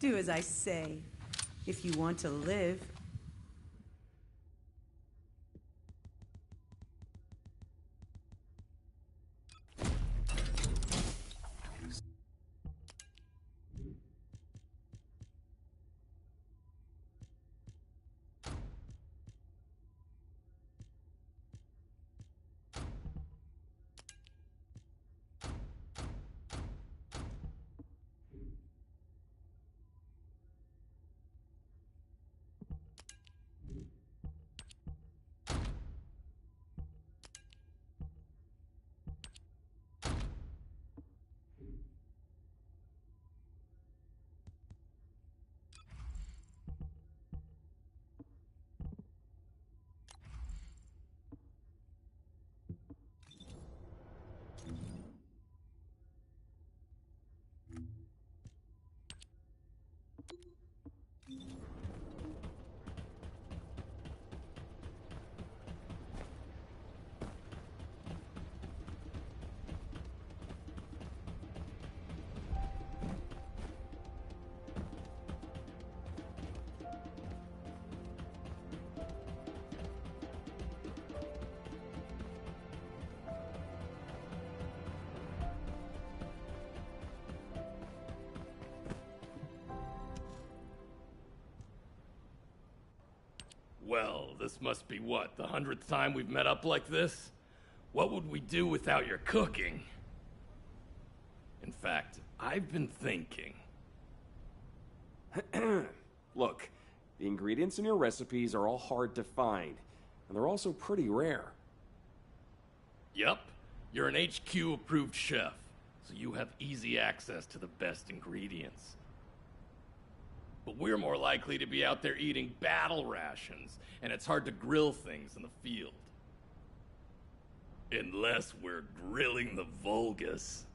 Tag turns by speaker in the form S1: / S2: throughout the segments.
S1: Do as I say, if you want to live.
S2: Well, this must be what, the 100th time we've met up like this? What would we do without your cooking? In fact, I've been thinking.
S3: Look, the ingredients in your recipes are all hard to find, and they're also pretty rare.
S2: Yup, you're an HQ-approved chef, so you have easy access to the best ingredients. But we're more likely to be out there eating battle rations, and it's hard to grill things in the field. Unless we're grilling the Vulgus.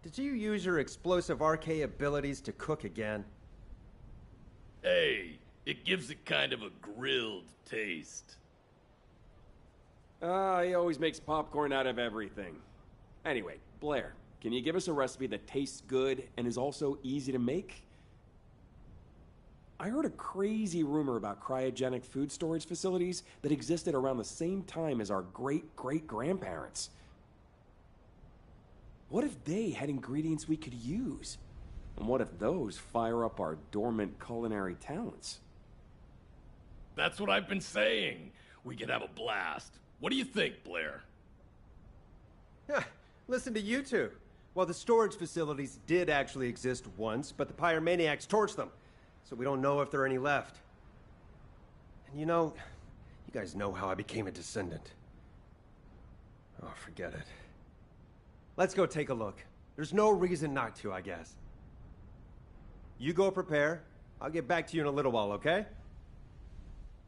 S4: Did you use your explosive RK abilities to cook again?
S2: Hey, it gives it kind of a grilled taste.
S3: He always makes popcorn out of everything. Anyway, Blair, can you give us a recipe that tastes good and is also easy to make? I heard a crazy rumor about cryogenic food storage facilities that existed around the same time as our great-great-grandparents. What if they had ingredients we could use? And what if those fire up our dormant culinary talents?
S2: That's what I've been saying. We could have a blast. What do you think, Blair?
S4: Listen to you two. Well, the storage facilities did actually exist once, but the pyromaniacs torched them. So we don't know if there are any left. And you know, you guys know how I became a Descendant. Oh, forget it. Let's go take a look. There's no reason not to, I guess. You go prepare. I'll get back to you in a little while, okay?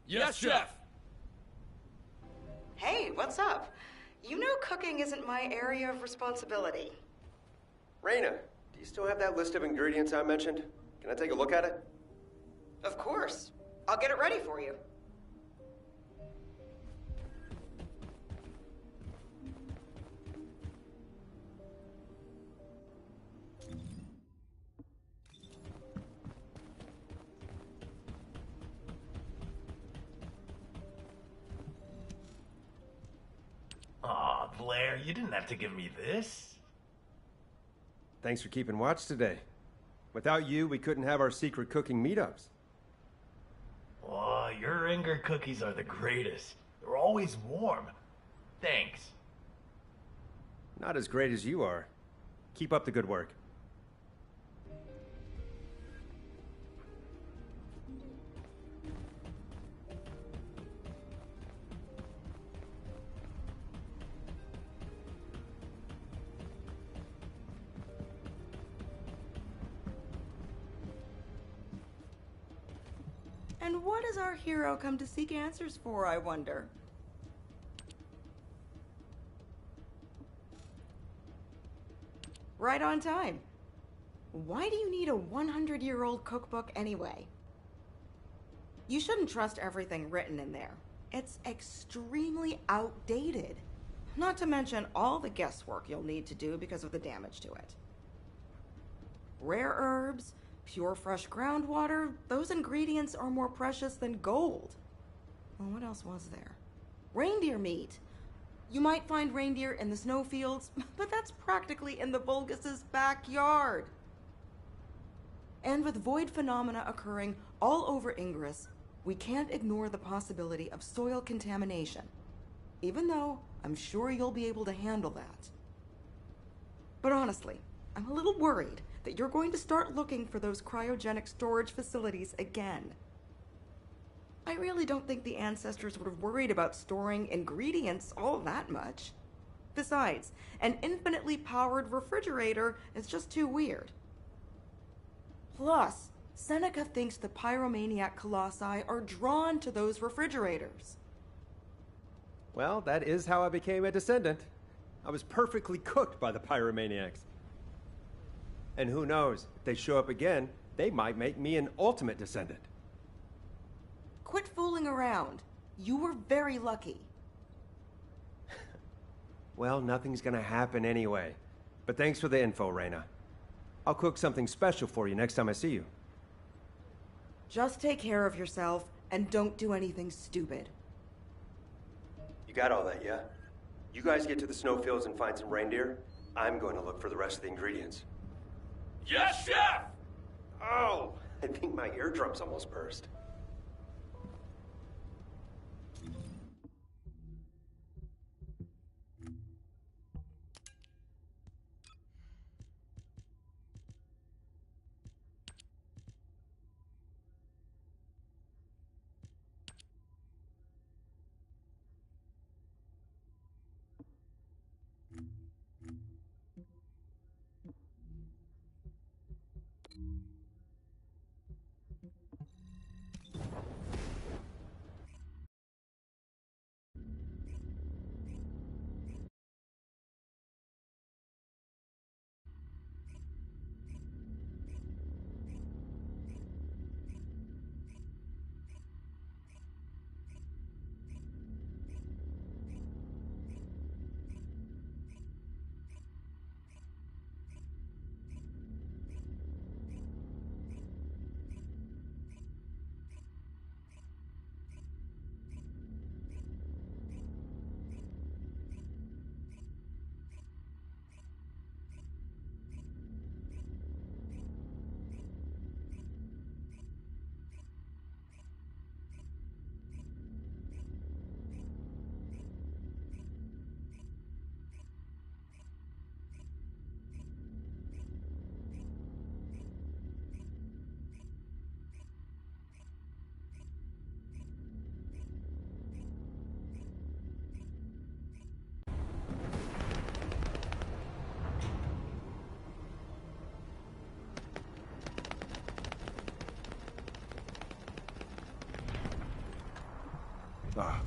S2: Yes, Chef!
S5: Hey, what's up? You know cooking isn't my area of responsibility.
S4: Raina, do you still have that list of ingredients I mentioned? Can I take a look at it?
S5: Of course. I'll get it ready for you.
S6: Aw, Blair, you didn't have to give me this.
S4: Thanks for keeping watch today. Without you, we couldn't have our secret cooking meetups.
S6: Aw, your Inger cookies are the greatest. They're always warm. Thanks.
S4: Not as great as you are. Keep up the good work.
S5: And what does our hero come to seek answers for, I wonder? Right on time. Why do you need a 100-year-old cookbook anyway? You shouldn't trust everything written in there. It's extremely outdated. Not to mention all the guesswork you'll need to do because of the damage to it. Rare herbs, Pure fresh groundwater, those ingredients are more precious than gold. Well, what else was there? Reindeer meat. You might find reindeer in the snowfields, but that's practically in the Vulgus' backyard. And with void phenomena occurring all over Ingress, we can't ignore the possibility of soil contamination, even though I'm sure you'll be able to handle that. But honestly, I'm a little worried that you're going to start looking for those cryogenic storage facilities again. I really don't think the ancestors would have worried about storing ingredients all that much. Besides, an infinitely powered refrigerator is just too weird. Plus, Seneca thinks the pyromaniac colossi are drawn to those refrigerators.
S4: Well, that is how I became a Descendant. I was perfectly cooked by the pyromaniacs. And who knows, if they show up again, they might make me an ultimate Descendant.
S5: Quit fooling around. You were very lucky.
S4: Well, nothing's gonna happen anyway. But thanks for the info, Reyna. I'll cook something special for you next time I see you.
S5: Just take care of yourself and don't do anything stupid.
S4: You got all that, yeah? You guys get to the snowfields and find some reindeer. I'm going to look for the rest of the ingredients.
S2: Yes, Chef!
S4: Oh, I think my eardrums almost burst.
S7: Ah,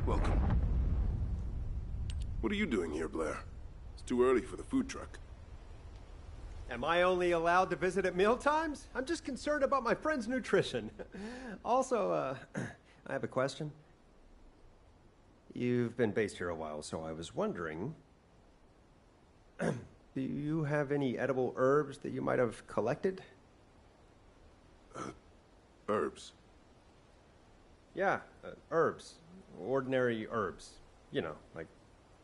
S7: welcome. What are you doing here, Blair? It's too early for the food truck.
S4: Am I only allowed to visit at mealtimes? I'm just concerned about my friend's nutrition. Also, I have a question. You've been based here a while, so I was wondering, do you have any edible herbs that you might have collected?
S7: Herbs.
S4: Yeah, herbs. Ordinary herbs. You know, like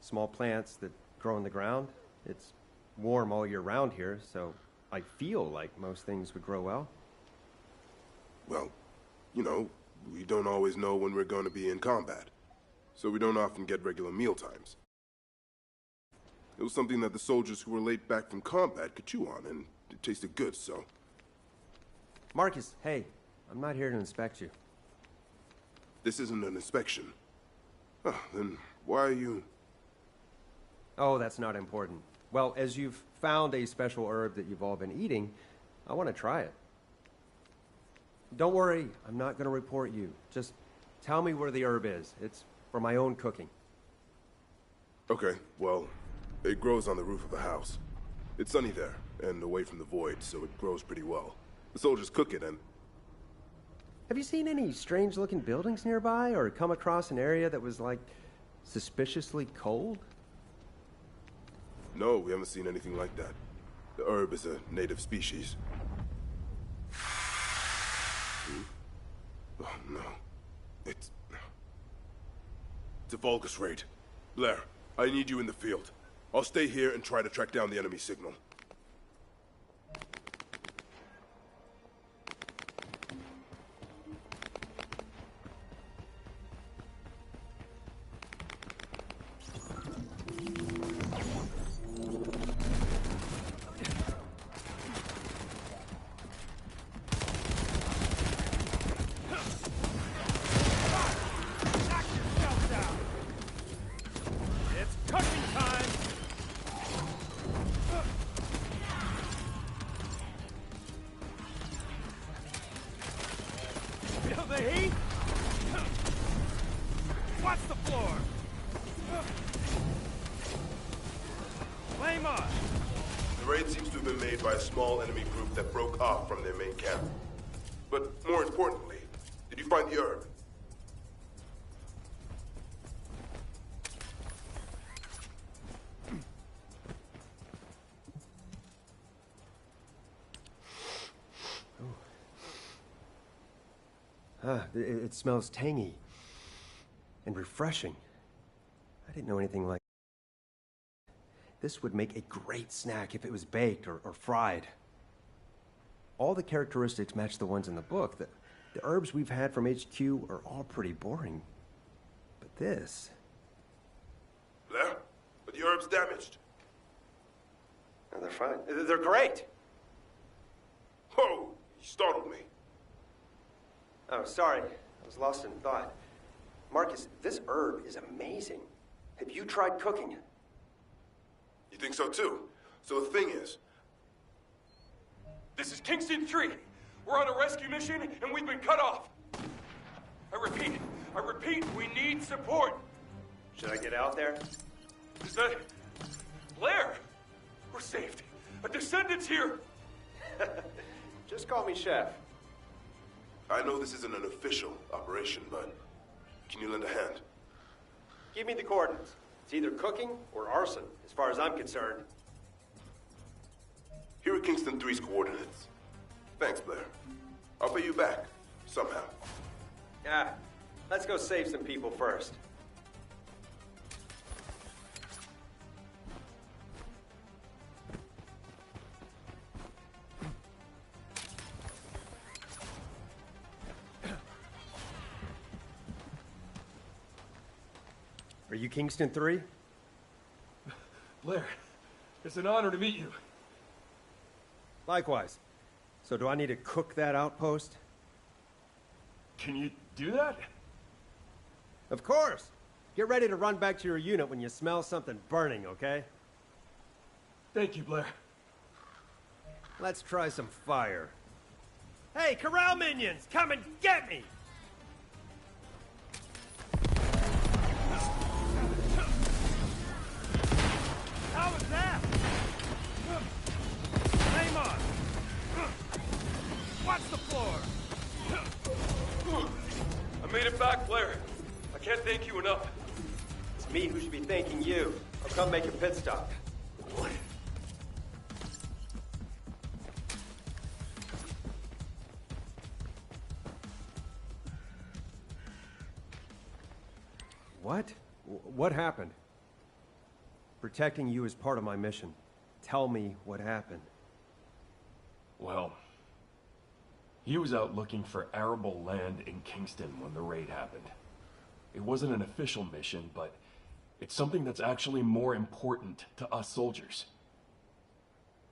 S4: small plants that grow in the ground. It's warm all year round here, so I feel like most things would grow well.
S7: Well, you know, we don't always know when we're going to be in combat, so we don't often get regular meal times. It was something that the soldiers who were late back from combat could chew on, and it tasted good, so...
S4: Marcus, hey, I'm not here to inspect you.
S7: This isn't an inspection. Oh, then why are you...
S4: Oh, that's not important. Well, as you've found a special herb that you've all been eating, I want to try it. Don't worry, I'm not going to report you. Just tell me where the herb is. It's for my own cooking.
S7: Okay, well, it grows on the roof of the house. It's sunny there, and away from the void, so it grows pretty well. The soldiers cook it, and...
S4: Have you seen any strange-looking buildings nearby, or come across an area that was, like, suspiciously cold?
S7: No, we haven't seen anything like that. The herb is a native species. Oh, no. It's a Vulgus raid. Blair, I need you in the field. I'll stay here and try to track down the enemy signal. The raid seems to have been made by a small enemy group that broke off from their main camp. But more importantly, did you find the herb?
S4: It smells tangy and refreshing. I didn't know anything like this would make a great snack if it was baked or fried. All the characteristics match the ones in the book. The herbs we've had from HQ are all pretty boring. But this...
S7: Blair, are the herbs damaged?
S4: No, they're fine. They're great!
S7: Whoa! You startled me.
S4: Oh, sorry. I was lost in thought. Marcus, this herb is amazing. Have you tried cooking it?
S7: You think so too? So the thing is...
S3: This is Kingston 3. We're on a rescue mission and we've been cut off. I repeat, we need support.
S4: Should I get out there?
S3: Is that... Blair? We're saved. A Descendant's here.
S4: Just call me Chef.
S7: I know this isn't an official operation, but can you lend a hand?
S4: Give me the coordinates. It's either cooking or arson, as far as I'm concerned.
S7: Here are Kingston 3's coordinates. Thanks, Blair. I'll pay you back, somehow.
S4: Ah, let's go save some people first. Are you Kingston 3?
S3: Blair, it's an honor to meet you.
S4: Likewise. So do I need to cook that outpost?
S3: Can you do that?
S4: Of course! Get ready to run back to your unit when you smell something burning, okay?
S3: Thank you, Blair.
S4: Let's try some fire. Hey, corral minions! Come and get me! How was that? Aim on! Watch the floor!
S3: I made it back, Blair. I can't thank you enough.
S4: It's me who should be thanking you. I'll come make a pit stop. What? What happened? Protecting you is part of my mission. Tell me what happened.
S8: Well, he was out looking for arable land in Kingston when the raid happened. It wasn't an official mission, but it's something that's actually more important to us soldiers.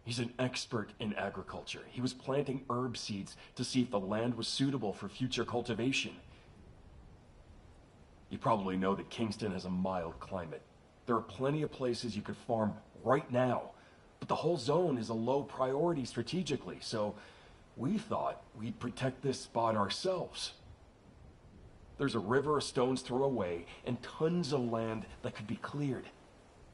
S8: He's an expert in agriculture. He was planting herb seeds to see if the land was suitable for future cultivation. You probably know that Kingston has a mild climate. There are plenty of places you could farm right now, but the whole zone is a low priority strategically, so we thought we'd protect this spot ourselves. There's a river a stone's throw away and tons of land that could be cleared.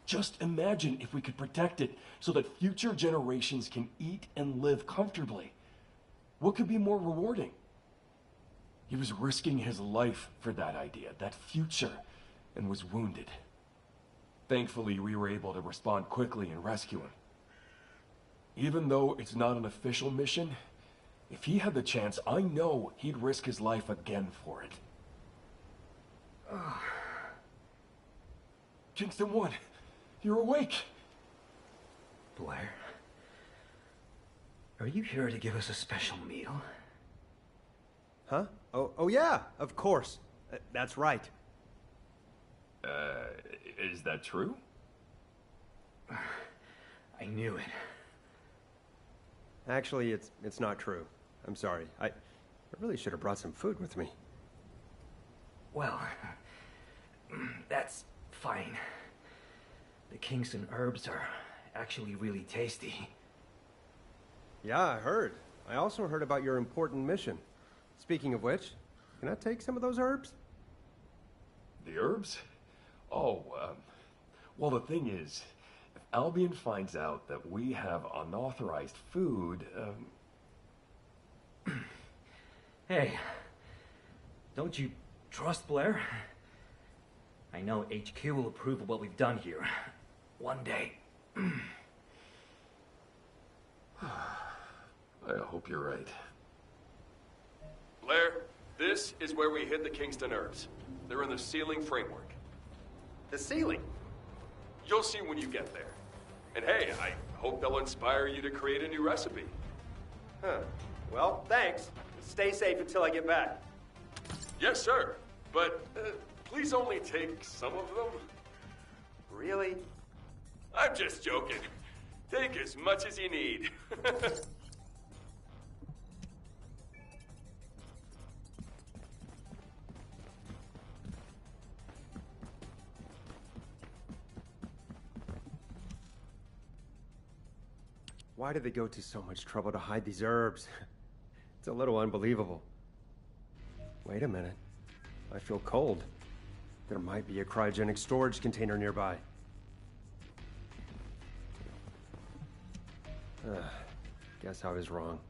S8: Just imagine if we could protect it so that future generations can eat and live comfortably. What could be more rewarding? He was risking his life for that idea, that future, and was wounded. Thankfully, we were able to respond quickly and rescue him. Even though it's not an official mission, If he had the chance, I know he'd risk his life again for it. Kingston 1, you're awake.
S6: Blair, are you here to give us a special meal?
S4: Huh? Oh yeah, of course. That's right.
S8: Is that true?
S6: I knew it.
S4: Actually, it's not true. I'm sorry. I really should have brought some food with me.
S6: Well, that's fine. The Kingston herbs are actually really tasty.
S4: Yeah, I heard. I also heard about your important mission. Speaking of which, can I take some of those herbs?
S8: The herbs? Oh, well, the thing is, if Albion finds out that we have unauthorized food,
S6: Hey, don't you trust Blair? I know HQ will approve of what we've done here. One day.
S8: I hope you're right.
S3: Blair, this is where we hid the Kingston herbs. They're in the ceiling framework.
S4: The ceiling?
S3: You'll see when you get there. And hey, I hope they'll inspire you to create a new recipe.
S4: Huh. Well, thanks. Stay safe until I get back.
S3: Yes, sir. But please only take some of them.
S4: Really?
S3: I'm just joking. Take as much as you need.
S4: Why did they go to so much trouble to hide these herbs? It's a little unbelievable. Wait a minute. I feel cold. There might be a cryogenic storage container nearby. Guess I was wrong.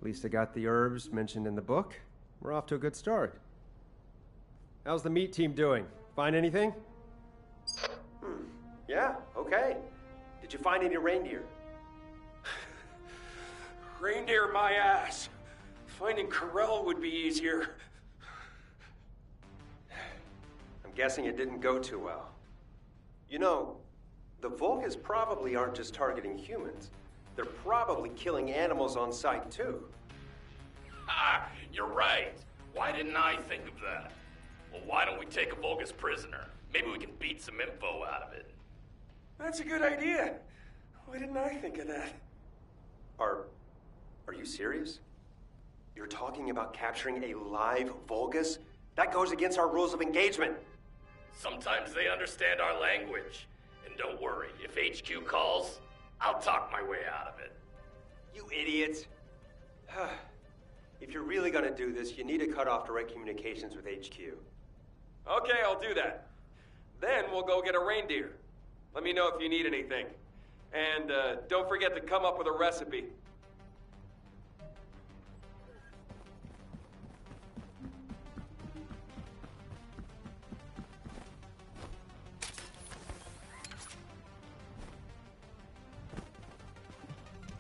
S4: At least I got the herbs mentioned in the book. We're off to a good start. How's the meat team doing? Find anything? Yeah, okay. Did you find any reindeer?
S3: Reindeer my ass. Finding Corell would be easier.
S4: I'm guessing it didn't go too well. You know, the Volgas probably aren't just targeting humans. They're probably killing animals on sight, too.
S2: Ah, you're right. Why didn't I think of that? Well, why don't we take a Vulgus prisoner? Maybe we can beat some info out of it.
S3: That's a good idea. Why didn't I think of that?
S4: Are you serious? You're talking about capturing a live Vulgus? That goes against our rules of engagement.
S2: Sometimes they understand our language. And don't worry, if HQ calls, I'll talk my way out of it.
S4: You idiots. If you're really gonna do this, you need to cut off direct communications with HQ.
S3: Okay, I'll do that. Then we'll go get a reindeer. Let me know if you need anything. And don't forget to come up with a recipe.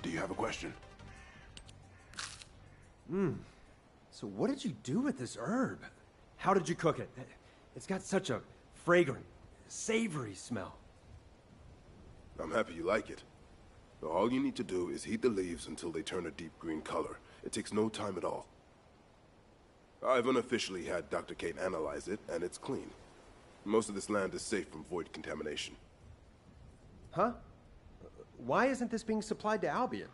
S7: Do you have a question?
S4: So what did you do with this herb? How did you cook it? It's got such a fragrant, savory smell.
S7: I'm happy you like it. All you need to do is heat the leaves until they turn a deep green color. It takes no time at all. I've unofficially had Dr. Kate analyze it, and it's clean. Most of this land is safe from void contamination.
S4: Huh? Why isn't this being supplied to Albion?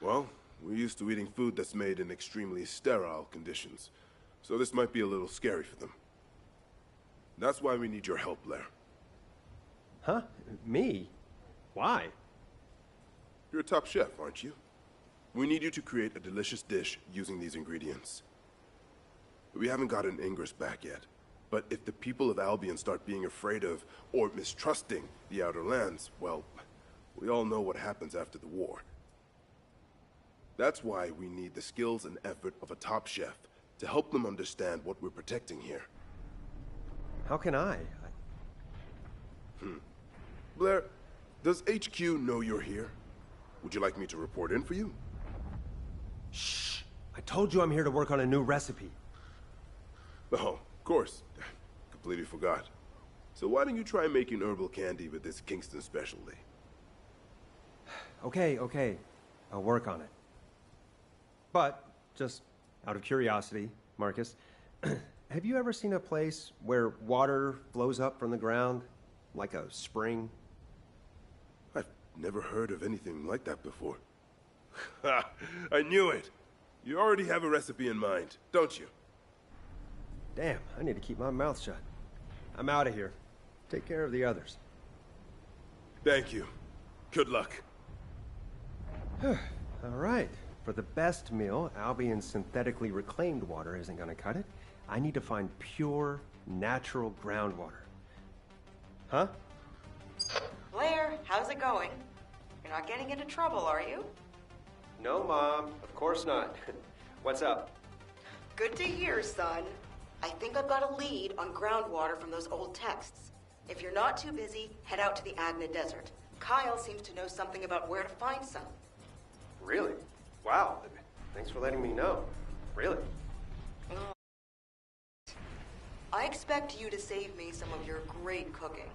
S7: Well, we're used to eating food that's made in extremely sterile conditions, so this might be a little scary for them. That's why we need your help, Blair.
S4: Huh? Me? Why?
S7: You're a top chef, aren't you? We need you to create a delicious dish using these ingredients. We haven't gotten Ingress back yet, but if the people of Albion start being afraid of, or mistrusting, the Outer Lands, well, we all know what happens after the war. That's why we need the skills and effort of a top chef to help them understand what we're protecting here.
S4: How can I?
S7: Blair, does HQ know you're here? Would you like me to report in for you?
S4: Shh! I told you I'm here to work on a new recipe.
S7: Oh, of course. Completely forgot. So why don't you try making herbal candy with this Kingston specialty?
S4: Okay. I'll work on it. But, just out of curiosity, Marcus, have you ever seen a place where water flows up from the ground, like a spring?
S7: I've never heard of anything like that before. Ha! I knew it! You already have a recipe in mind, don't you?
S4: Damn, I need to keep my mouth shut. I'm out of here. Take care of the others.
S7: Thank you. Good luck.
S4: All right. For the best meal, Albion's synthetically reclaimed water isn't gonna cut it. I need to find pure, natural groundwater. Huh?
S5: Blair, how's it going? You're not getting into trouble, are you?
S4: No, Mom. Of course not. What's up?
S5: Good to hear, son. I think I've got a lead on groundwater from those old texts. If you're not too busy, head out to the Agna Desert. Kyle seems to know something about where to find some.
S4: Really? Wow. Thanks for letting me know. Really?
S5: I expect you to save me some of your great cooking.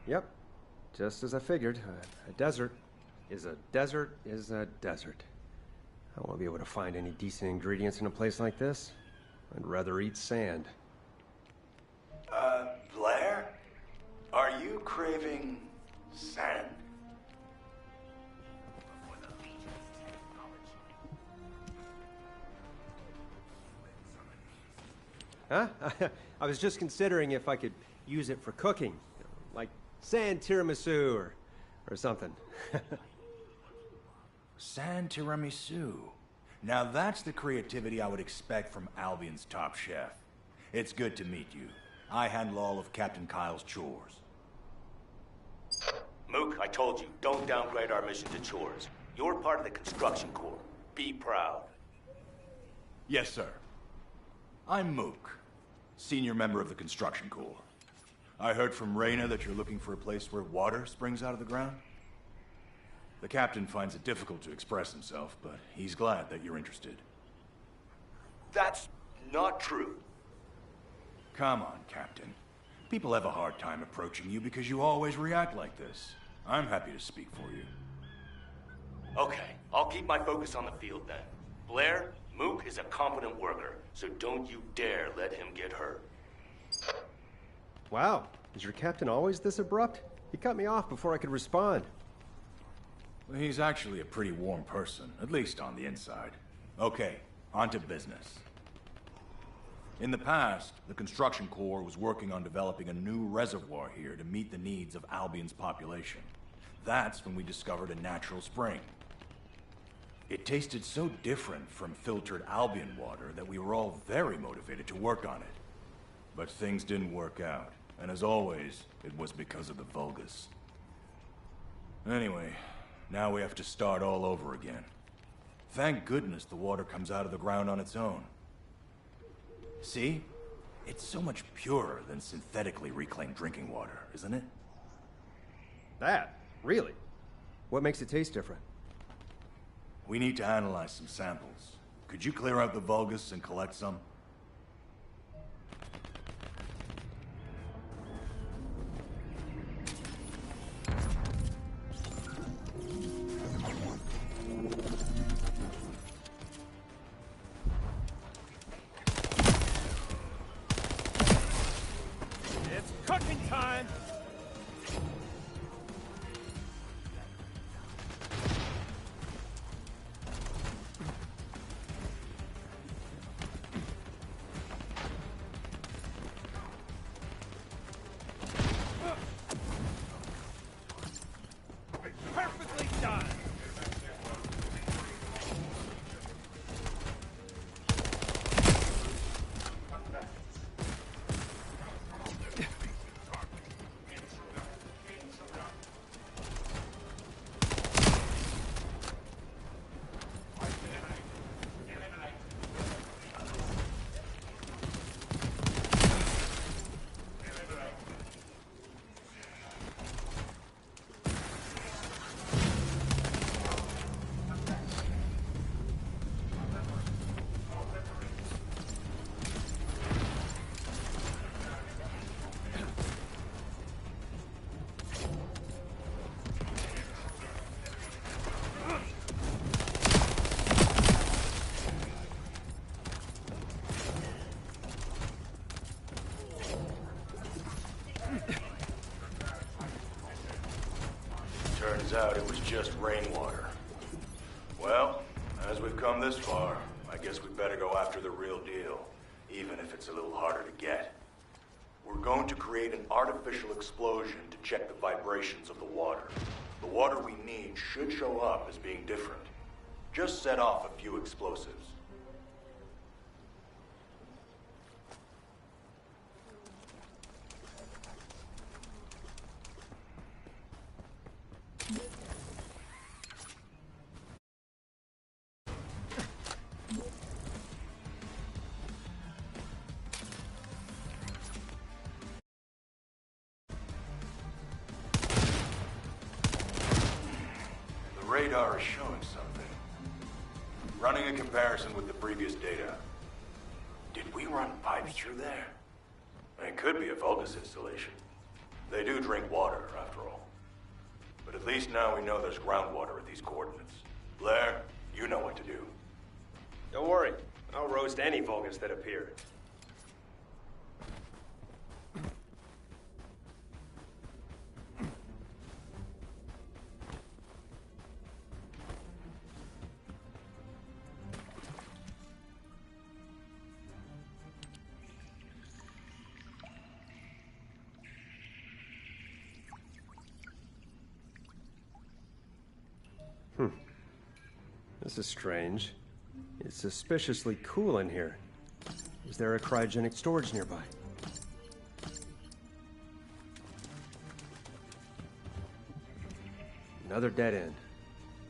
S4: Yep. Just as I figured. A desert is a desert is a desert. I won't be able to find any decent ingredients in a place like this. I'd rather eat sand.
S9: Blair? Are you craving sand?
S4: Huh? I was just considering if I could use it for cooking. Like sand tiramisu or something.
S9: Sand tiramisu. Now that's the creativity I would expect from Albion's top chef. It's good to meet you. I handle all of Captain Kyle's chores.
S10: Mook, I told you, don't downgrade our mission to chores. You're part of the construction corps. Be proud.
S9: Yes, sir. I'm Mook, senior member of the construction corps. I heard from Reyna that you're looking for a place where water springs out of the ground. The captain finds it difficult to express himself, but he's glad that you're interested.
S10: That's not true.
S9: Come on, Captain. People have a hard time approaching you because you always react like this. I'm happy to speak for you.
S10: Okay, I'll keep my focus on the field then. Blair, Mook is a competent worker, so don't you dare let him get hurt.
S4: Wow, is your captain always this abrupt? He cut me off before I could respond.
S9: Well, he's actually a pretty warm person, at least on the inside. Okay, on to business. In the past, the construction corps was working on developing a new reservoir here to meet the needs of Albion's population. That's when we discovered a natural spring. It tasted so different from filtered Albion water that we were all very motivated to work on it. But things didn't work out, and as always, it was because of the Vulgus. Anyway, now we have to start all over again. Thank goodness the water comes out of the ground on its own. See? It's so much purer than synthetically reclaimed drinking water, isn't it?
S4: That? Really? What makes it taste different?
S9: We need to analyze some samples. Could you clear out the Vulgus and collect some?
S4: It's cooking time! Perfectly done!
S9: Turns out it was just rainwater. Well, as we've come this far, I guess we better go after the real deal, even if it's a little harder to get. We're going to create an artificial explosion to check the vibrations of the water. The water we need should show up as being different. Just set off a few explosives. The radar is showing something. Running a comparison with the previous data. Did we run pipes through there? It could be a Vulgus installation. They do drink water, after all. But at least now we know there's groundwater at these coordinates. Blair, you know what to do.
S3: Don't worry. I'll roast any Vulgus that appear.
S4: This is strange. It's suspiciously cool in here. Is there a cryogenic storage nearby? Another dead end.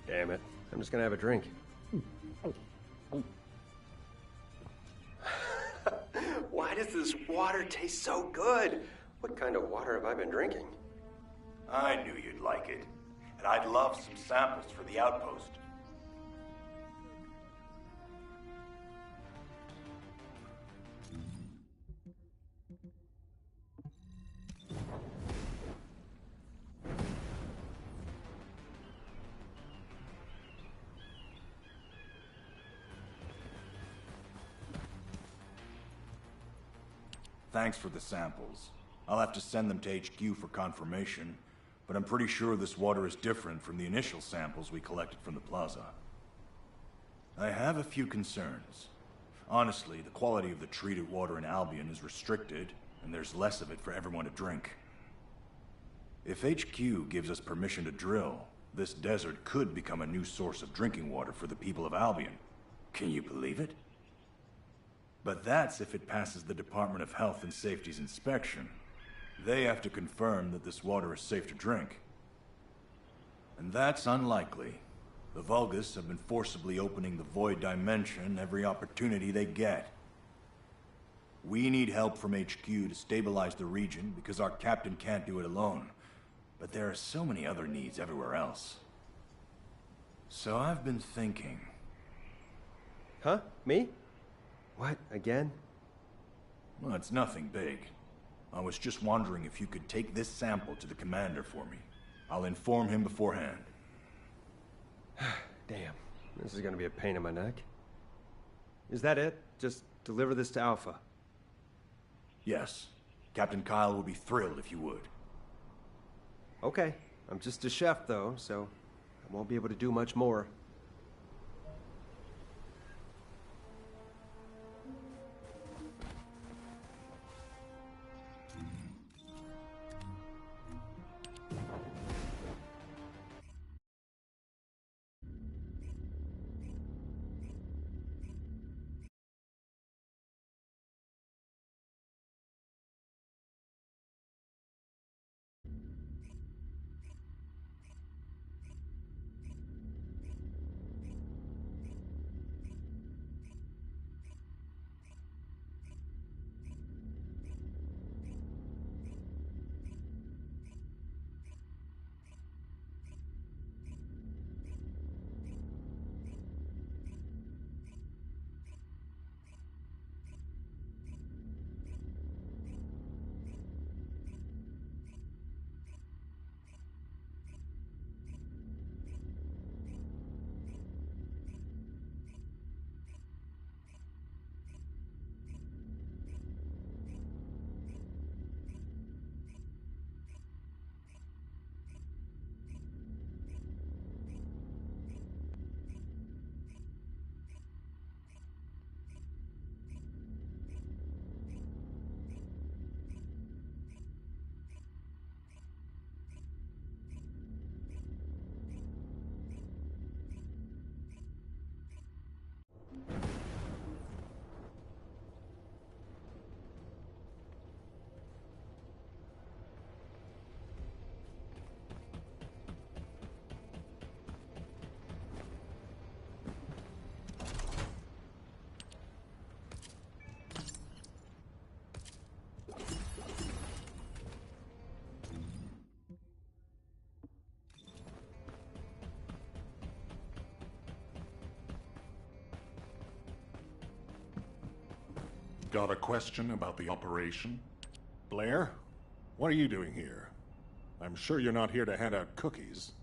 S4: Damn it. I'm just gonna have a drink.
S3: Why does this water taste so good? What kind of water have I been drinking?
S9: I knew you'd like it. And I'd love some samples for the outpost. Thanks for the samples. I'll have to send them to HQ for confirmation, but I'm pretty sure this water is different from the initial samples we collected from the plaza. I have a few concerns. Honestly, the quality of the treated water in Albion is restricted, and there's less of it for everyone to drink. If HQ gives us permission to drill, this desert could become a new source of drinking water for the people of Albion. Can you believe it? But that's if it passes the Department of Health and Safety's inspection. They have to confirm that this water is safe to drink. And that's unlikely. The Vulgus have been forcibly opening the Void Dimension every opportunity they get. We need help from HQ to stabilize the region because our captain can't do it alone. But there are so many other needs everywhere else. So I've been thinking...
S4: Huh? Me? What, again?
S9: Well, it's nothing big. I was just wondering if you could take this sample to the commander for me. I'll inform him beforehand.
S4: Damn, this is gonna be a pain in my neck. Is that it? Just deliver this to Alpha?
S9: Yes. Captain Kyle would be thrilled if you would.
S4: Okay. I'm just a chef, though, so I won't be able to do much more.
S11: Got a question about the operation? Blair? What are you doing here? I'm sure you're not here to hand out cookies.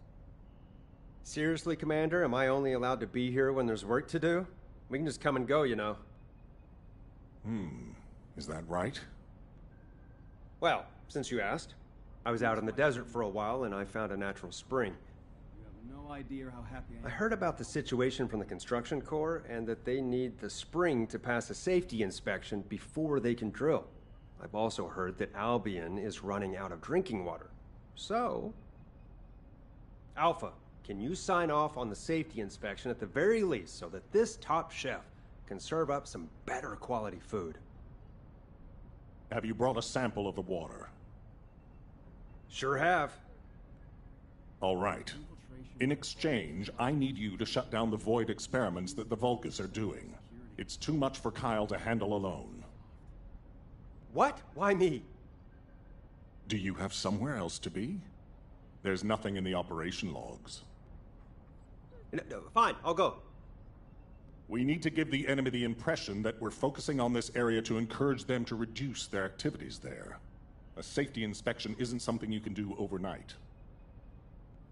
S4: Seriously, Commander? Am I only allowed to be here when there's work to do? We can just come and go, you know.
S11: Is that right?
S4: Well, since you asked. I was out in the desert for a while and I found a natural spring.
S12: You have no idea how happy I
S4: I
S12: am.
S4: heard about the situation from the construction corps and that they need the spring to pass a safety inspection before they can drill. I've also heard that Albion is running out of drinking water. So, Alpha, can you sign off on the safety inspection at the very least so that this top chef can serve up some better quality food?
S11: Have you brought a sample of the water?
S4: Sure have.
S11: All right. In exchange, I need you to shut down the Void experiments that the Vulgus are doing. It's too much for Kyle to handle alone.
S4: What? Why me?
S11: Do you have somewhere else to be? There's nothing in the operation logs.
S4: No, fine, I'll go.
S11: We need to give the enemy the impression that we're focusing on this area to encourage them to reduce their activities there. A safety inspection isn't something you can do overnight.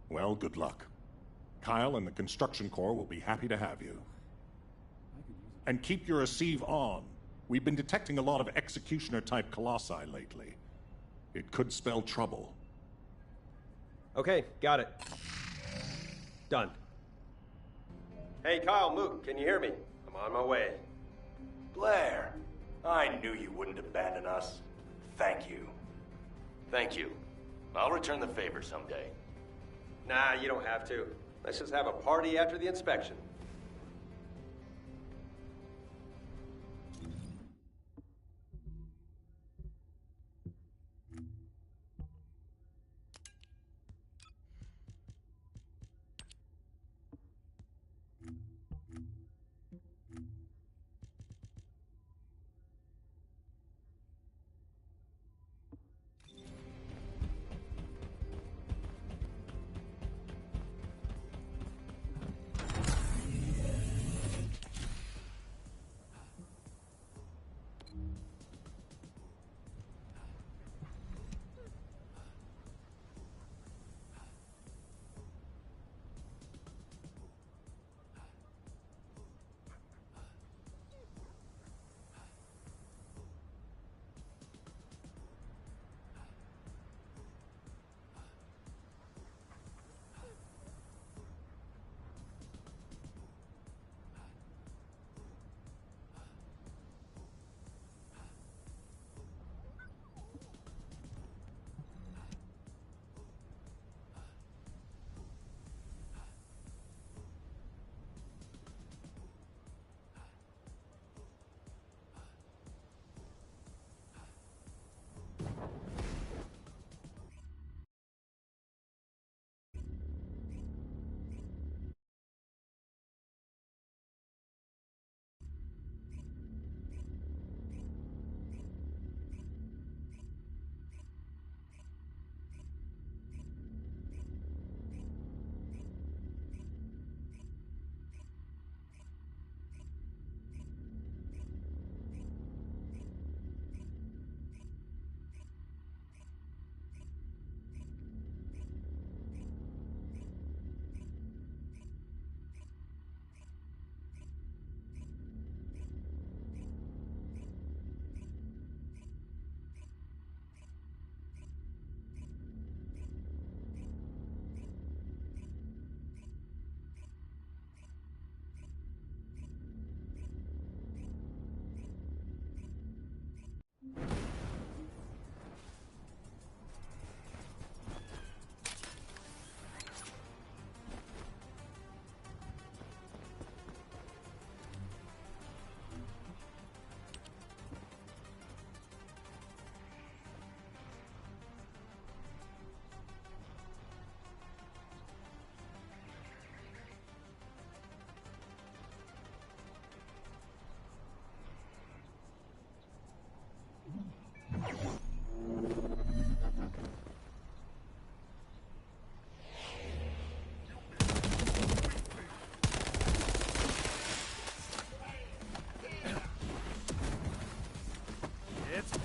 S11: Well, good luck. Kyle and the construction corps will be happy to have you. And keep your receive on. We've been detecting a lot of executioner-type colossi lately. It could spell trouble.
S4: Okay, got it. Done. Hey, Kyle, Mook, can you hear me? I'm on my way.
S10: Blair, I knew you wouldn't abandon us. Thank you.
S3: Thank you.
S10: I'll return the favor someday.
S4: Nah, you don't have to. Let's just have a party after the inspection.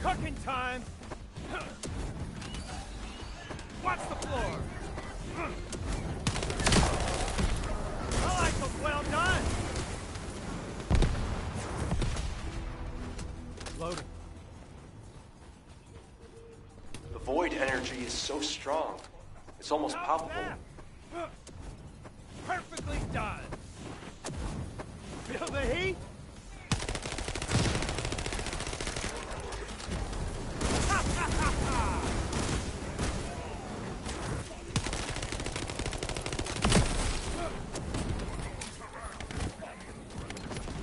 S13: Cooking time! Watch the floor! I like them well done! Loading.
S10: The void energy is so strong. It's almost palpable.
S13: Perfectly done! Feel the heat?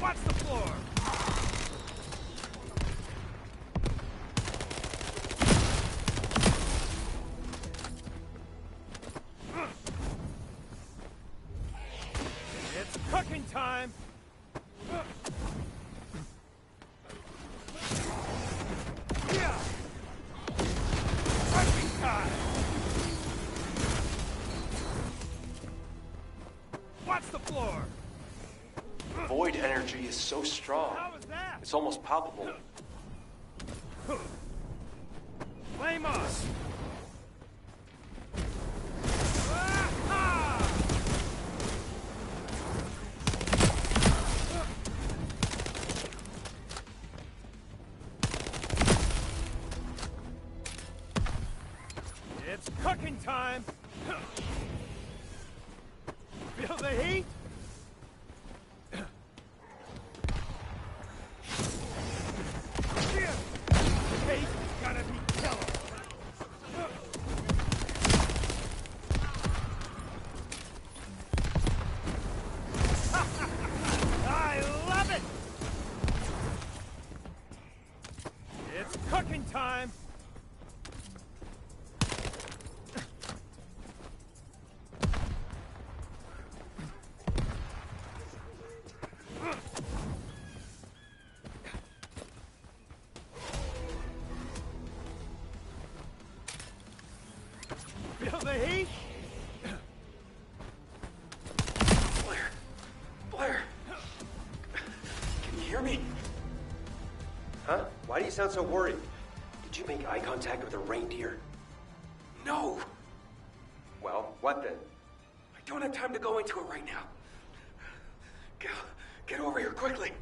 S13: Watch the floor! It's cooking time! Yeah! Cooking time! Watch the floor!
S10: Void energy is so strong.
S13: How was that?
S10: It's almost palpable.
S13: Flame on! It's cooking time! Feel the heat? Taste is gonna be killer! Feel the heat?
S4: Blair! Can you hear me? Huh? Why do you sound so worried? Did you make eye contact with a reindeer?
S3: No!
S4: Well, what then?
S3: I don't have time to go into it right now. Get over here quickly.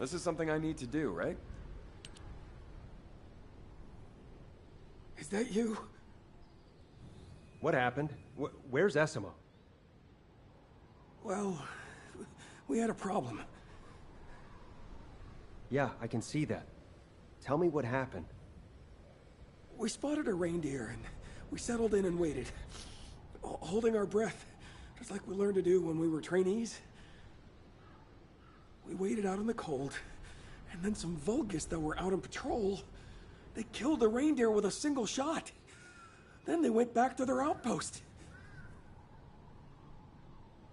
S14: This is something I need to do, right?
S3: Is that you?
S4: What happened? Where's Essimo?
S3: Well, we had a problem.
S4: Yeah, I can see that. Tell me what happened.
S3: We spotted a reindeer and we settled in and waited, holding our breath, just like we learned to do when we were trainees. We waited out in the cold, and then some Vulgus that were out on patrol, they killed the reindeer with a single shot. Then they went back to their outpost.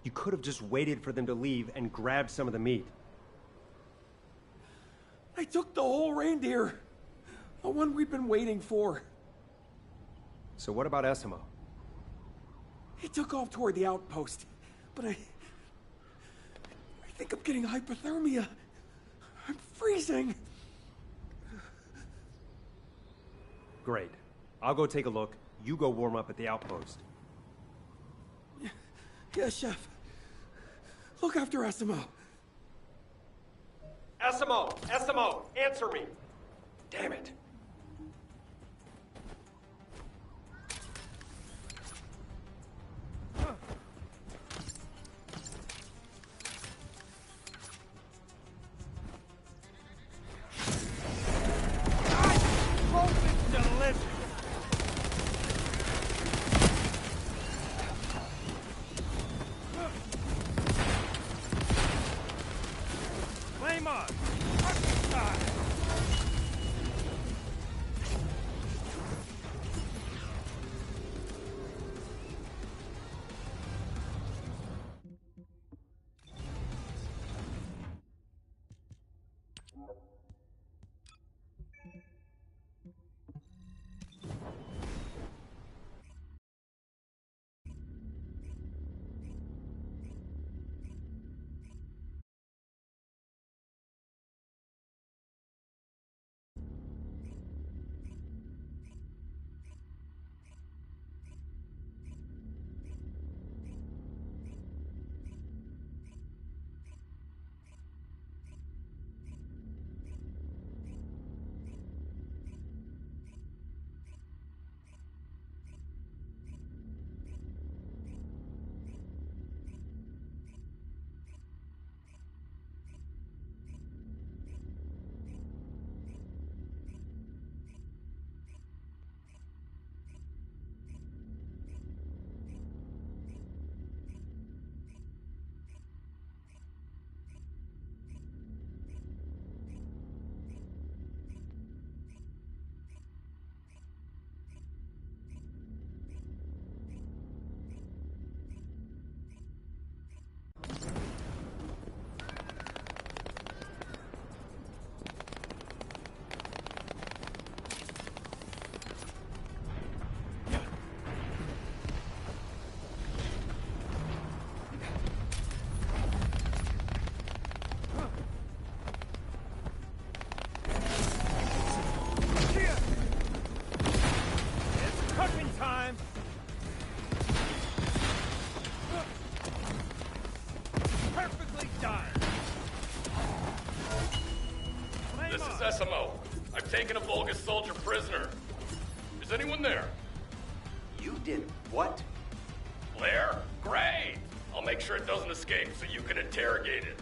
S4: You could have just waited for them to leave and grabbed some of the meat.
S3: They took the whole reindeer, the one we'd been waiting for.
S4: So what about Essimo?
S3: He took off toward the outpost, but I think I'm getting hypothermia. I'm freezing.
S4: Great. I'll go take a look. You go warm up at the outpost.
S3: Yes, Chef. Look after Essimo.
S4: Essimo! Essimo! Answer me! Damn it. You did what?
S2: Blair? Great! I'll make sure it doesn't escape so you can interrogate it.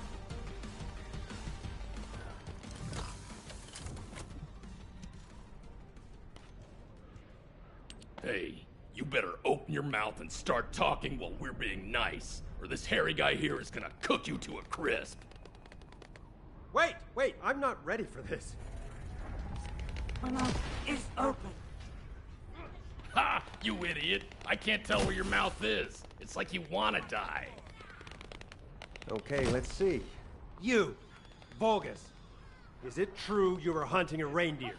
S2: Hey, you better open your mouth and start talking while we're being nice, or this hairy guy here is gonna cook you to a crisp.
S4: Wait, I'm not ready for this.
S15: My mouth is open.
S2: Ha! You idiot! I can't tell where your mouth is. It's like you wanna die.
S4: Okay, let's see. You, Vulgus. Is it true you were hunting a reindeer?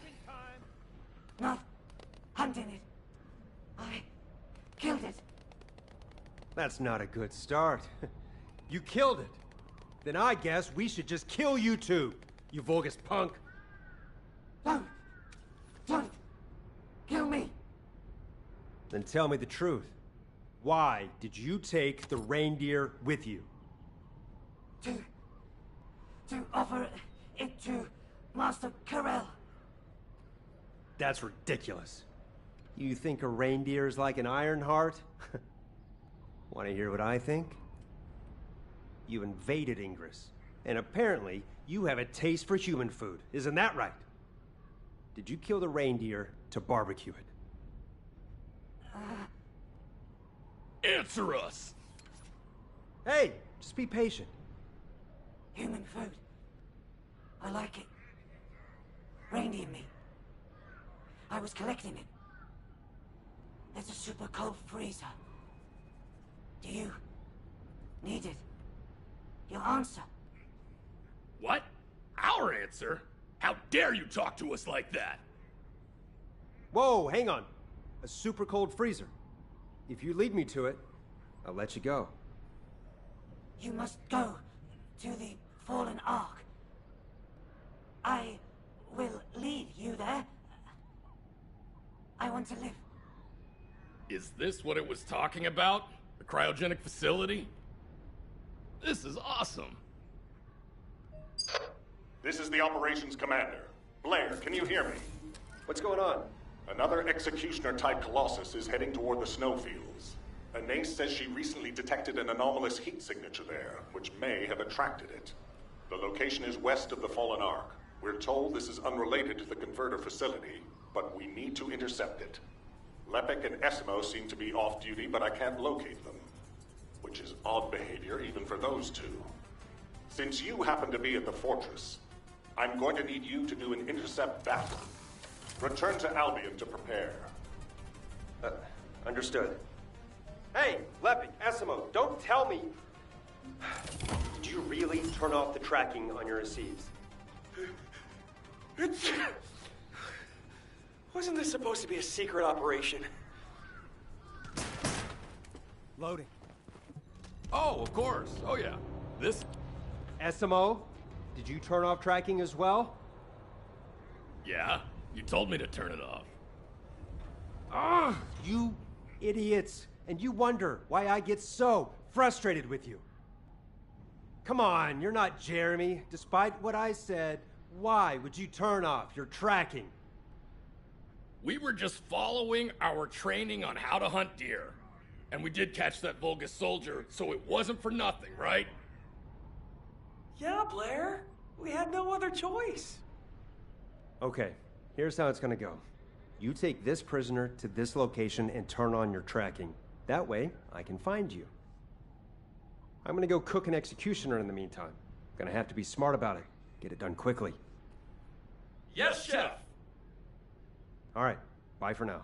S15: Not hunting it. I killed it.
S4: That's not a good start. You killed it. Then I guess we should just kill you too, you Vulgus punk.
S15: Don't kill me.
S4: Then tell me the truth. Why did you take the reindeer with you?
S15: To offer it to Master Carell.
S4: That's ridiculous. You think a reindeer is like an iron heart? Want to hear what I think? You invaded Ingress, and apparently you have a taste for human food. Isn't that right? Did you kill the reindeer to barbecue it?
S2: Answer us!
S4: Hey, just be patient.
S15: Human food. I like it. Reindeer meat. I was collecting it. There's a super cold freezer. Do you need it? Your answer.
S2: What? Our answer? How dare you talk to us like that?
S4: Whoa, hang on. A super cold freezer. If you lead me to it, I'll let you go.
S15: You must go to the Fallen Ark. I will lead you there. I want to live.
S2: Is this what it was talking about? The cryogenic facility? This is awesome.
S11: This is the operations commander. Blair, can you hear me?
S4: What's going on?
S11: Another Executioner-type Colossus is heading toward the snowfields. Anais says she recently detected an anomalous heat signature there, which may have attracted it. The location is west of the Fallen Ark. We're told this is unrelated to the converter facility, but we need to intercept it. Lepek and Esimo seem to be off-duty, but I can't locate them. Which is odd behavior even for those two. Since you happen to be at the fortress, I'm going to need you to do an intercept battle. Return to Albion to prepare.
S4: Understood. Hey, Lepek, Esimo, don't tell me. Did you really turn off the tracking on your receives?
S3: Wasn't this supposed to be a secret operation?
S4: Loading.
S2: Oh, of course. Oh, yeah. This...
S4: Esimo, did you turn off tracking as well?
S2: Yeah, you told me to turn it off.
S4: Ah, you idiots. And you wonder why I get so frustrated with you. Come on, you're not Jeremy. Despite what I said, why would you turn off your tracking?
S2: We were just following our training on how to hunt deer. And we did catch that Vulgus soldier, so it wasn't for nothing, right?
S3: Yeah, Blair. We had no other choice.
S4: Okay, here's how it's gonna go. You take this prisoner to this location and turn on your tracking. That way, I can find you. I'm gonna go cook an executioner in the meantime. Gonna have to be smart about it. Get it done quickly.
S2: Yes, Chef!
S4: All right, bye for now.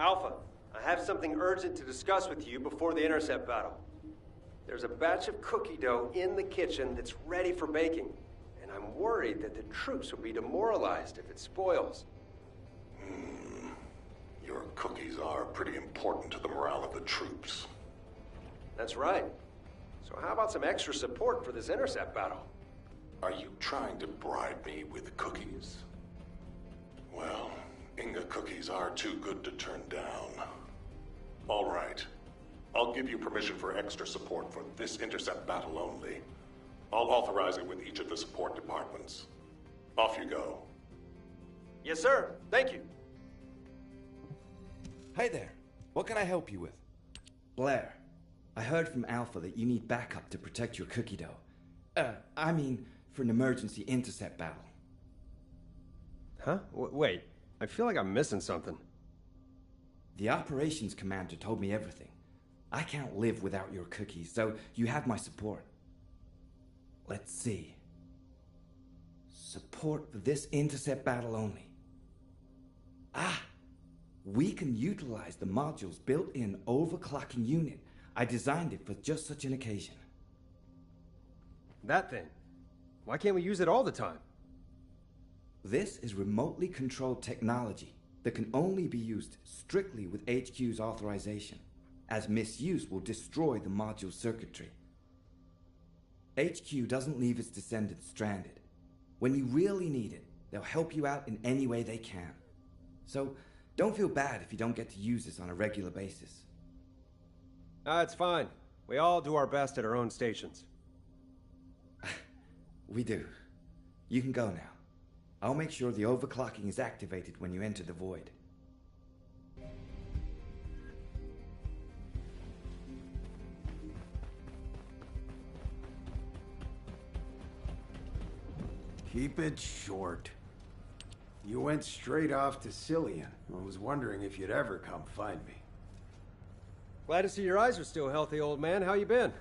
S4: Alpha, I have something urgent to discuss with you before the intercept battle. There's a batch of cookie dough in the kitchen that's ready for baking, and I'm worried that the troops will be demoralized if it spoils.
S11: Your cookies are pretty important to the morale of the troops.
S4: That's right. So how about some extra support for this intercept battle?
S11: Are you trying to bribe me with cookies? Well, Inga cookies are too good to turn down. All right. I'll give you permission for extra support for this intercept battle only. I'll authorize it with each of the support departments. Off you go.
S4: Yes, sir. Thank you.
S16: Hey there. What can I help you with? Blair, I heard from Alpha that you need backup to protect your cookie dough. I mean, for an emergency intercept battle.
S4: Huh? Wait. I feel like I'm missing something.
S16: The operations commander told me everything. I can't live without your cookies, so you have my support. Let's see. Support for this intercept battle only. We can utilize the module's built-in overclocking unit. I designed it for just such an occasion.
S4: That thing. Why can't we use it all the time?
S16: This is remotely controlled technology that can only be used strictly with HQ's authorization, as misuse will destroy the module's circuitry. HQ doesn't leave its descendants stranded. When you really need it, they'll help you out in any way they can. So, don't feel bad if you don't get to use this on a regular basis.
S4: It's fine. We all do our best at our own stations.
S16: We do. You can go now. I'll make sure the overclocking is activated when you enter the void.
S17: Keep it short. You went straight off to Cillian. I was wondering if you'd ever come find me.
S4: Glad to see your eyes are still healthy, old man. How you been?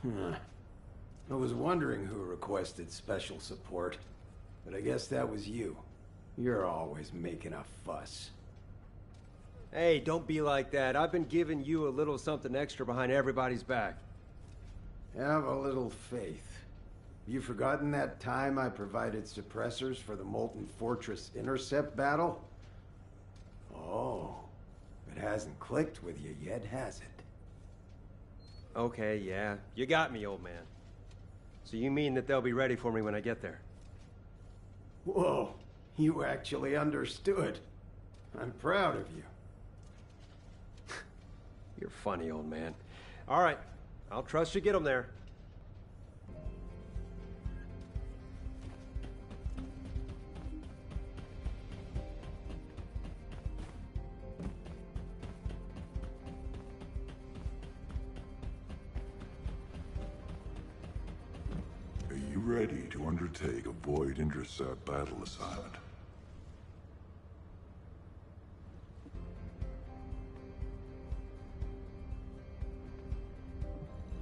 S17: I was wondering who requested special support, but I guess that was you. You're always making a fuss.
S4: Hey, don't be like that. I've been giving you a little something extra behind everybody's back.
S17: Have a little faith. You forgotten that time I provided suppressors for the Molten Fortress intercept battle? Oh, it hasn't clicked with you yet, has it?
S4: Okay, yeah. You got me, old man. So you mean that they'll be ready for me when I get there?
S17: Whoa, you actually understood. I'm proud of you.
S4: You're funny, old man. All right, I'll trust you get them there.
S11: Are you ready to undertake a Void Intercept battle assignment?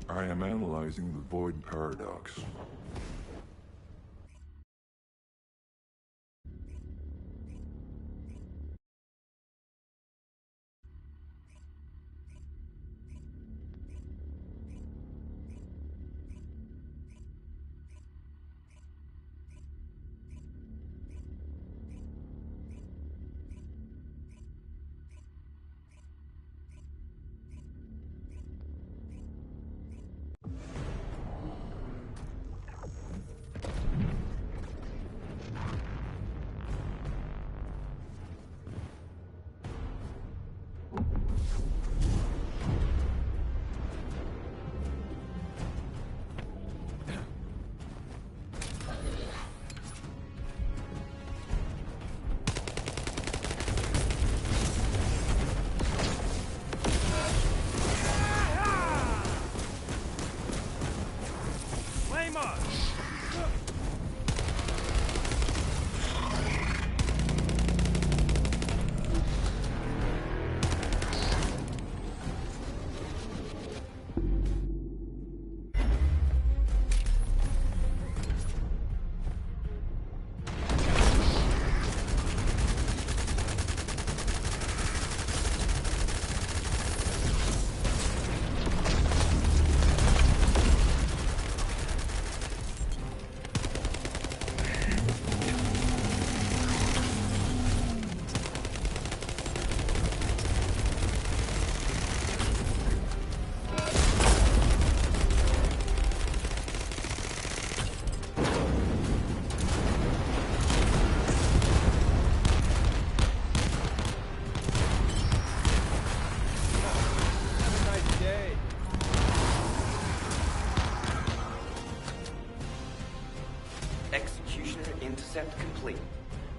S11: I am analyzing the Void Paradox.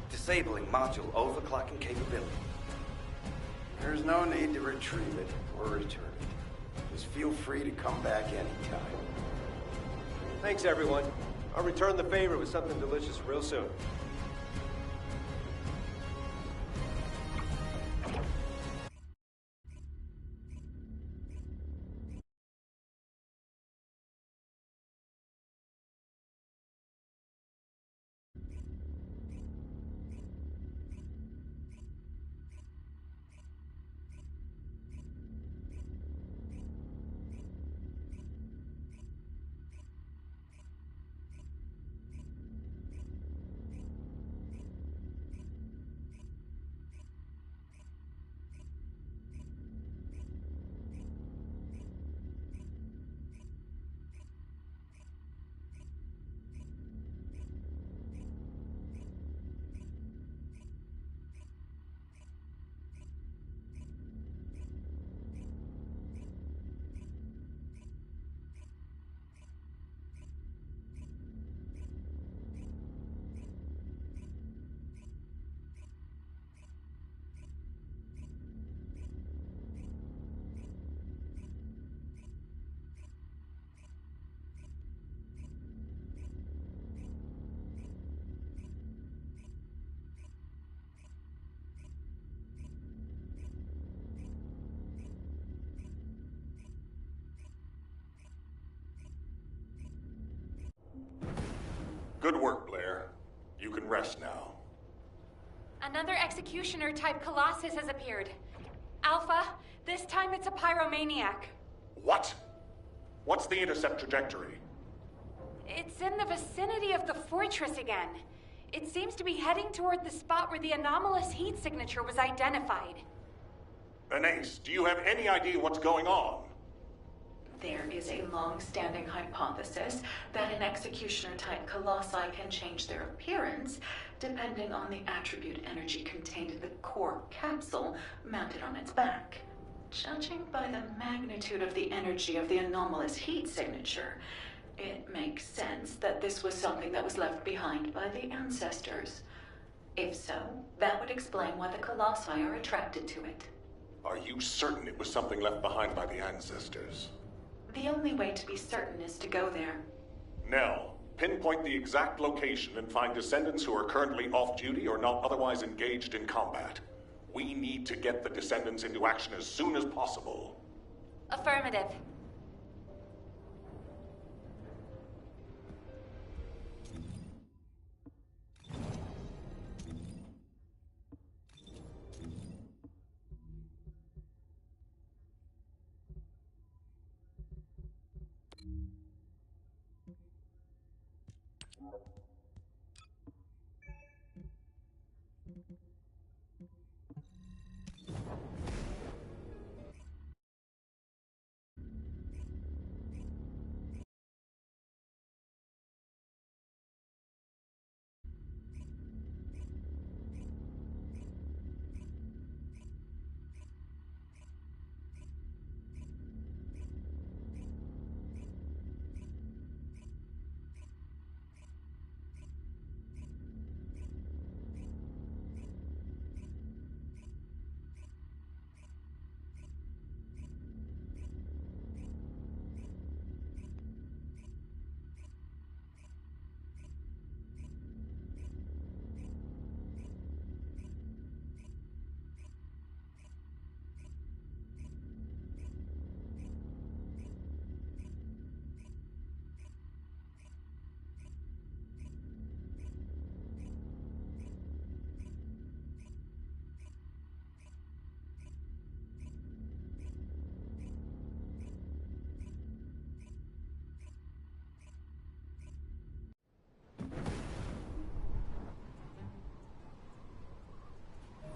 S16: disabling module overclocking capability.
S17: There's no need to retrieve it or return it. Just feel free to come back anytime.
S4: Thanks, everyone. I'll return the favor with something delicious real soon.
S11: Good work, Blair. You can rest now.
S18: Another executioner-type Colossus has appeared. Alpha, this time it's a pyromaniac.
S11: What? What's the intercept trajectory?
S18: It's in the vicinity of the fortress again. It seems to be heading toward the spot where the anomalous heat signature was identified.
S11: Ace, do you have any idea what's going on?
S19: There is a long-standing hypothesis that an executioner-type colossi can change their appearance depending on the attribute energy contained in the core capsule mounted on its back. Judging by the magnitude of the energy of the anomalous heat signature, it makes sense that this was something that was left behind by the ancestors. If so, that would explain why the colossi are attracted to it.
S11: Are you certain it was something left behind by the ancestors?
S19: The only way to be certain is to go there.
S11: Nell, pinpoint the exact location and find Descendants who are currently off-duty or not otherwise engaged in combat. We need to get the Descendants into action as soon as possible.
S18: Affirmative.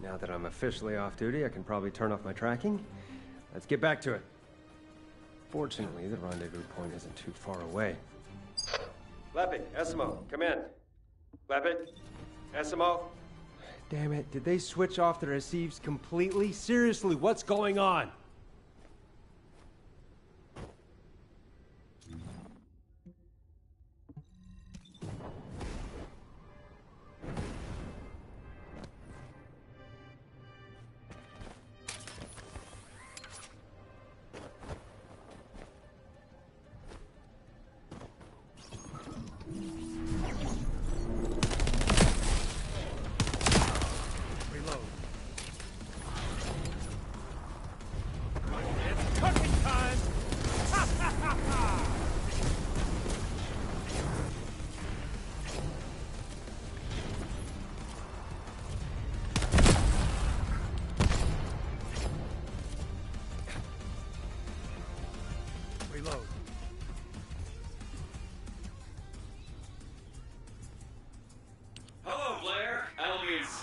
S4: Now that I'm officially off duty, I can probably turn off my tracking. Let's get back to it. Fortunately, the rendezvous point isn't too far away. Lepic, Esimo, come in. Lepic, Esimo. Damn it, did they switch off the receives completely? Seriously, what's going on?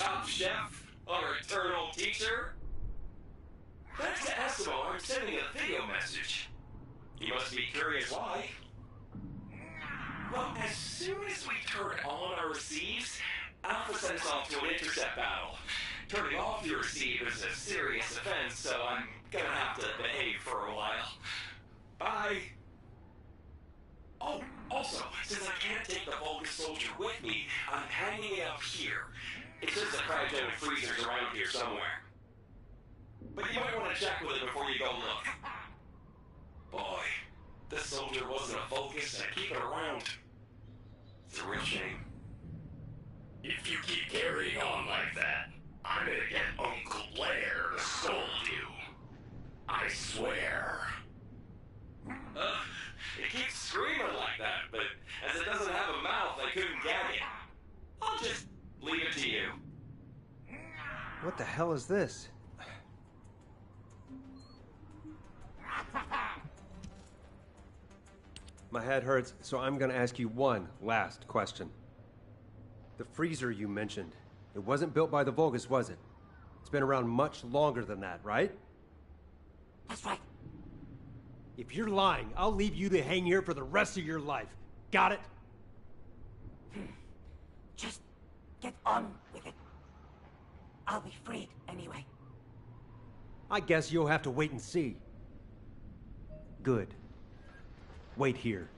S20: top chef? Our eternal teacher? Thanks to Esimo, I'm sending a video message. You must be curious why. Well, as soon as we turn on our receives, Alpha sent us off to an intercept battle. Turning off your receive is a serious offense, so I'm gonna have to behave for a while. Bye. Oh, also, since I can't take the Vulgus soldier with me, I'm hanging it up here. It says the cryogenic freezer's around here somewhere. But you might want to check with it before you go look. Boy, this soldier wasn't a Vulgus, and I keep it around. It's a real shame. If you keep carrying on like that, I'm gonna get Uncle Blair to scold you. I swear. It keeps screaming like that, but as it doesn't have a mouth, I couldn't gag it. I'll just leave it to you.
S4: What the hell is this? My head hurts, so I'm gonna ask you one last question. The freezer you mentioned, it wasn't built by the Vulgus, was it? It's been around much longer than that, right?
S15: That's right.
S4: If you're lying, I'll leave you to hang here for the rest of your life. Got it?
S15: Just get on with it. I'll be freed anyway.
S4: I guess you'll have to wait and see. Good. Wait here.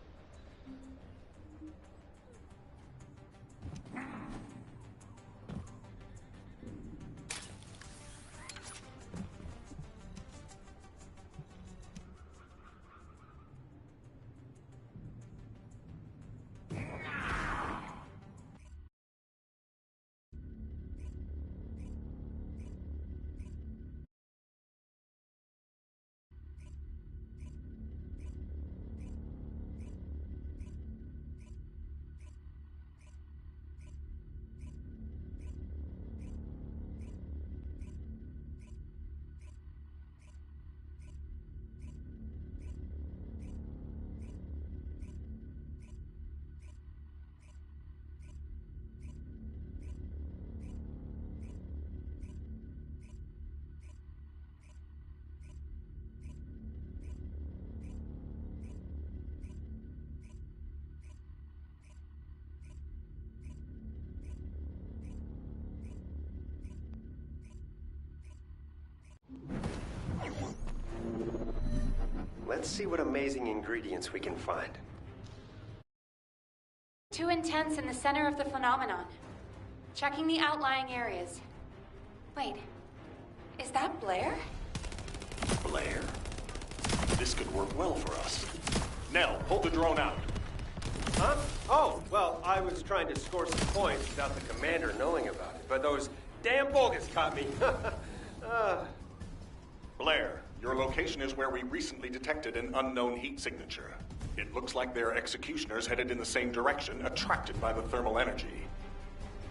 S4: Let's see what amazing ingredients we can find.
S18: Too intense in the center of the phenomenon. Checking the outlying areas. Wait, is that Blair?
S21: Blair? This could work well for us. Nell, hold the drone out.
S4: Huh? Oh, well, I was trying to score some points without the commander knowing about it, but those damn Vulgus caught me.
S21: Blair, your location is where we recently detected an unknown heat signature. It looks like their executioners headed in the same direction, attracted by the thermal energy.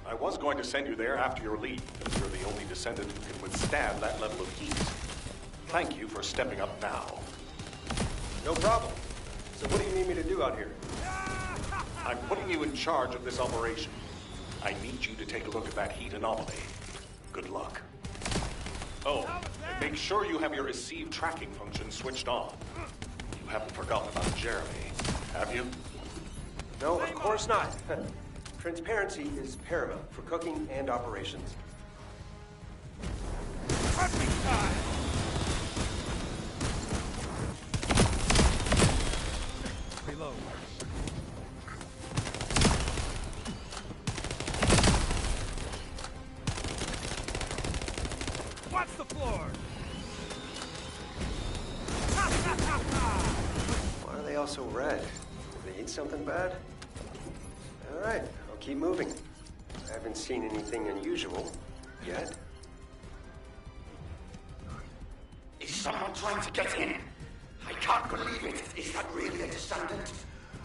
S21: I was going to send you there after your leave, because you're the only descendant who can withstand that level of heat. Thank you for stepping up now.
S4: No problem. So what do you need me to do out here?
S21: I'm putting you in charge of this operation. I need you to take a look at that heat anomaly. Good luck. Oh, and make sure you have your receive tracking function switched on. You haven't forgotten about Jeremy, have you?
S4: No, of course not. Transparency is paramount for cooking and operations.
S13: Reload. Watch the floor.
S4: Why are they all so red? Did they eat something bad? All right, I'll keep moving. I haven't seen anything unusual yet.
S15: Is someone trying to get in? I can't believe it. Is that really a descendant?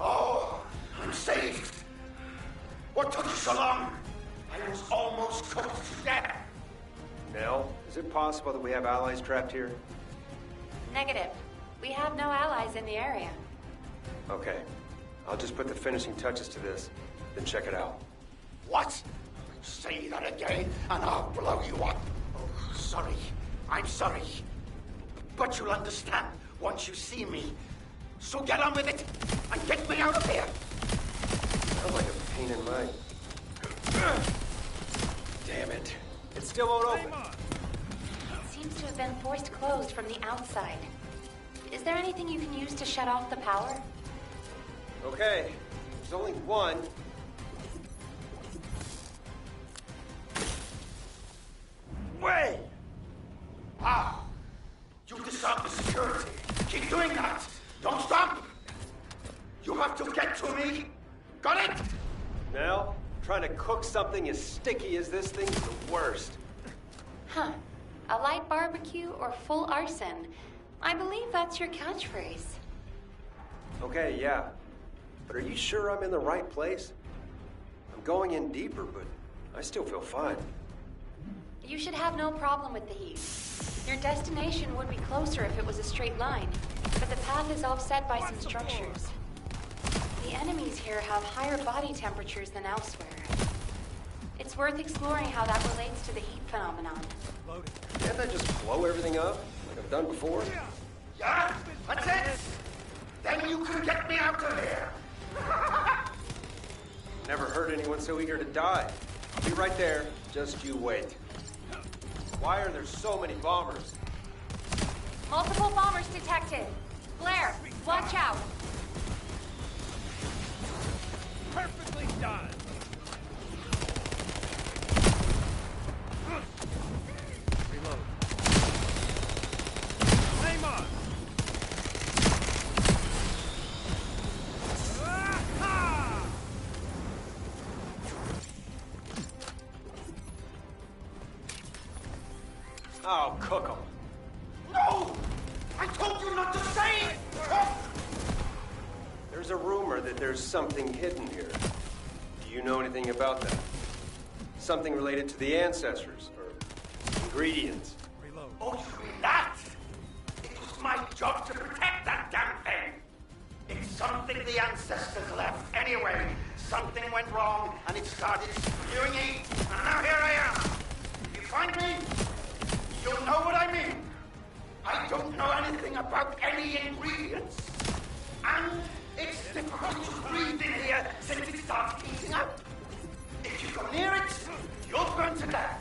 S15: Oh, I'm saved. What took you so long? I was almost cooked to death.
S4: Nell, is it possible that we have allies trapped here?
S18: Negative. We have no allies in the area.
S4: Okay. I'll just put the finishing touches to this, then check it out.
S15: What? Say that again, and I'll blow you up. Oh, sorry. I'm sorry. But you'll understand once you see me. So get on with it, and get me out of here.
S4: Sounds like a pain in my... Damn it. It still won't open.
S18: It seems to have been forced closed from the outside. Is there anything you can use to shut off the power?
S4: Okay, there's only one.
S15: Way! Ah! You disarmed the security. Keep doing that. Don't stop. You have to get to me. Got it?
S4: Now, trying to cook something as sticky as this thing's the worst.
S18: Huh. A light barbecue or full arson? I believe that's your catchphrase.
S4: Okay, yeah. But are you sure I'm in the right place? I'm going in deeper, but I still feel fine.
S18: You should have no problem with the heat. Your destination would be closer if it was a straight line, but the path is offset by some structures. The enemies here have higher body temperatures than elsewhere. It's worth exploring how that relates to the heat phenomenon.
S4: Can't I just blow everything up, like I've done before?
S15: Yeah? That's it? Then you can get me out of here.
S4: Never heard anyone so eager to die. I'll be right there, just you wait. Why are there so many bombers?
S18: Multiple bombers detected. Blair, watch out.
S13: Perfectly done. Reload. Aim on.
S4: Oh, cook 'em.
S15: No! I told you not to say it!
S4: There's a rumor that there's something hidden here. Do you know anything about that? Something related to the ancestors, or ingredients?
S13: Reload.
S15: Oh, you mean that? It was my job to protect that damn thing. It's something the ancestors left. Anyway, something went wrong, and it started spewing heat, and now here I am. You find me? You'll know what I mean. I don't know anything about any ingredients. And it's difficult to breathe in here since it starts heating up. If you go near it, you'll burn to death.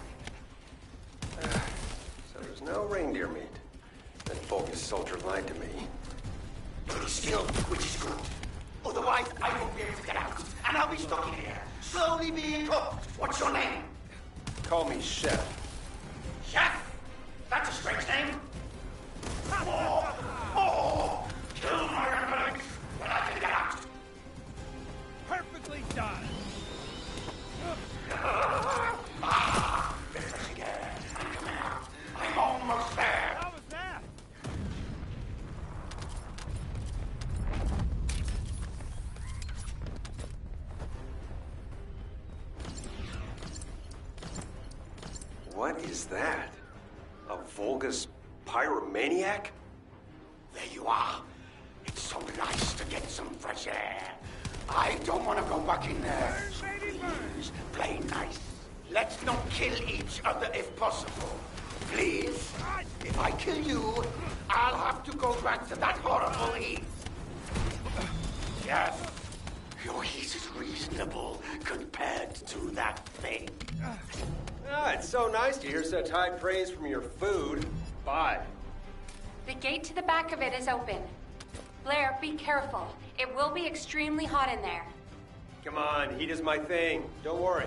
S4: So there's no reindeer meat. That bogus soldier lied to me.
S15: But he's still, which is good. Otherwise, I won't be able to get out. And I'll be stuck in here, slowly being cooked. What's your name?
S4: Call me Chef.
S15: Chef? That's a strange name. Oh! Kill my enemies, but I can get out.
S13: Perfectly done.
S15: Refreshing air. I'm coming out. I'm almost there.
S13: How was that?
S4: What is that? A Vulgus pyromaniac?
S15: There you are. It's so nice to get some fresh air. I don't want to go back in there. So please, play nice. Let's not kill each other if possible. Please. If I kill you, I'll have to go back to that horrible heat. Yes. Your heat is reasonable compared to that thing.
S4: Ah, it's so nice to hear such high praise from your food. Bye.
S18: The gate to the back of it is open. Blair, be careful. It will be extremely hot in there.
S4: Come on, heat is my thing. Don't worry.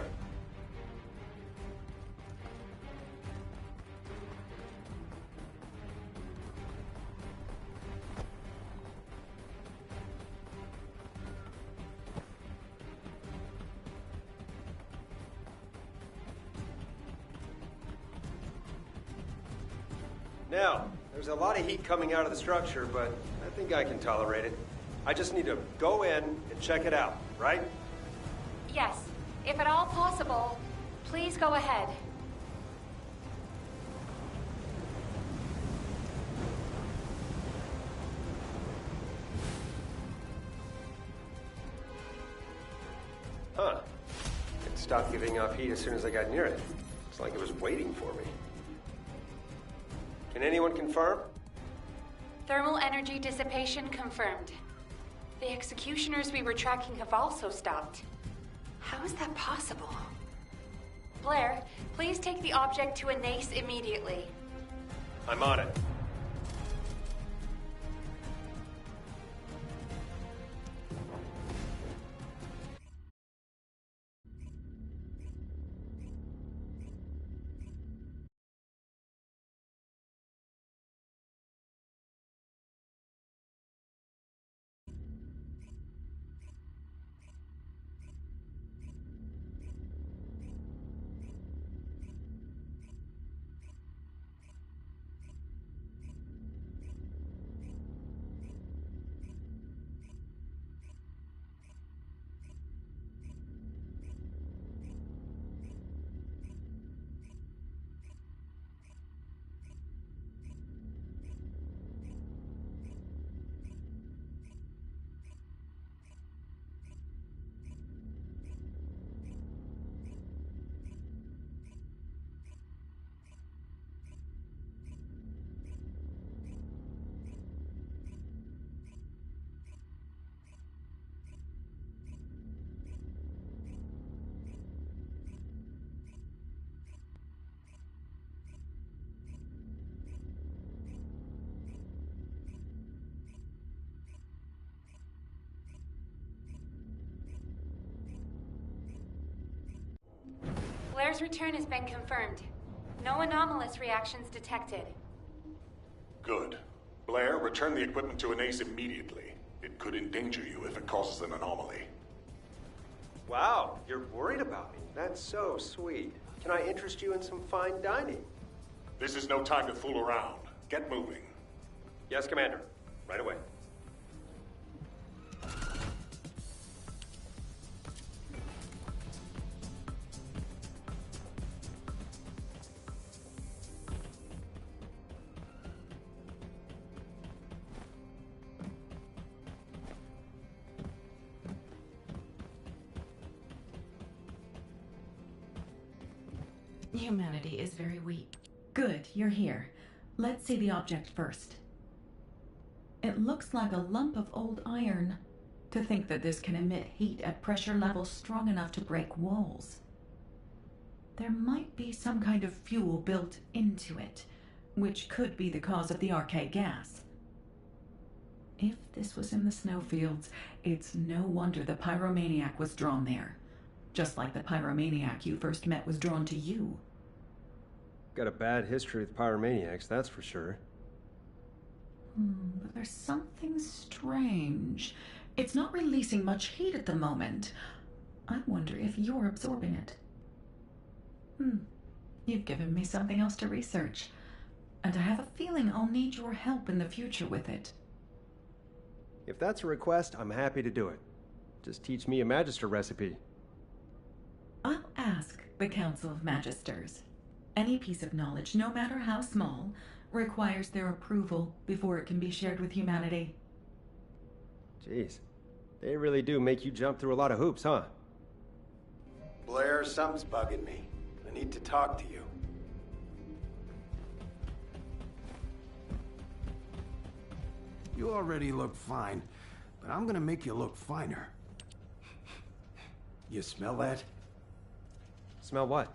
S4: Now, there's a lot of heat coming out of the structure, but I think I can tolerate it. I just need to go in and check it out, right?
S18: Yes. If at all possible, please go ahead.
S4: Huh. It's stopped giving off heat as soon as I got near it. It's like it was waiting for me. Can anyone confirm?
S18: Thermal energy dissipation confirmed. The executioners we were tracking have also stopped. How is that possible? Blair, please take the object to a NACE immediately.
S4: I'm on it.
S18: Blair's return has been confirmed. No anomalous reactions detected.
S21: Good. Blair, return the equipment to an ace immediately. It could endanger you if it causes an anomaly.
S4: Wow, you're worried about me. That's so sweet. Can I interest you in some fine dining?
S21: This is no time to fool around. Get moving.
S4: Yes, Commander. Right away.
S1: Humanity is very weak. Good, you're here. Let's see the object first. It looks like a lump of old iron. To think that this can emit heat at pressure levels strong enough to break walls. There might be some kind of fuel built into it, which could be the cause of the arcade gas. If this was in the snowfields, it's no wonder the pyromaniac was drawn there. Just like the pyromaniac you first met was drawn to you.
S4: Got a bad history with pyromaniacs, that's for sure.
S1: But there's something strange. It's not releasing much heat at the moment. I wonder if you're absorbing it. You've given me something else to research. And I have a feeling I'll need your help in the future with it.
S4: If that's a request, I'm happy to do it. Just teach me a Magister recipe.
S1: I'll ask the Council of Magisters. Any piece of knowledge, no matter how small, requires their approval before it can be shared with humanity.
S4: Jeez, they really do make you jump through a lot of hoops, huh?
S17: Blair, something's bugging me. I need to talk to you. You already look fine, but I'm gonna make you look finer. You smell that?
S4: Smell what?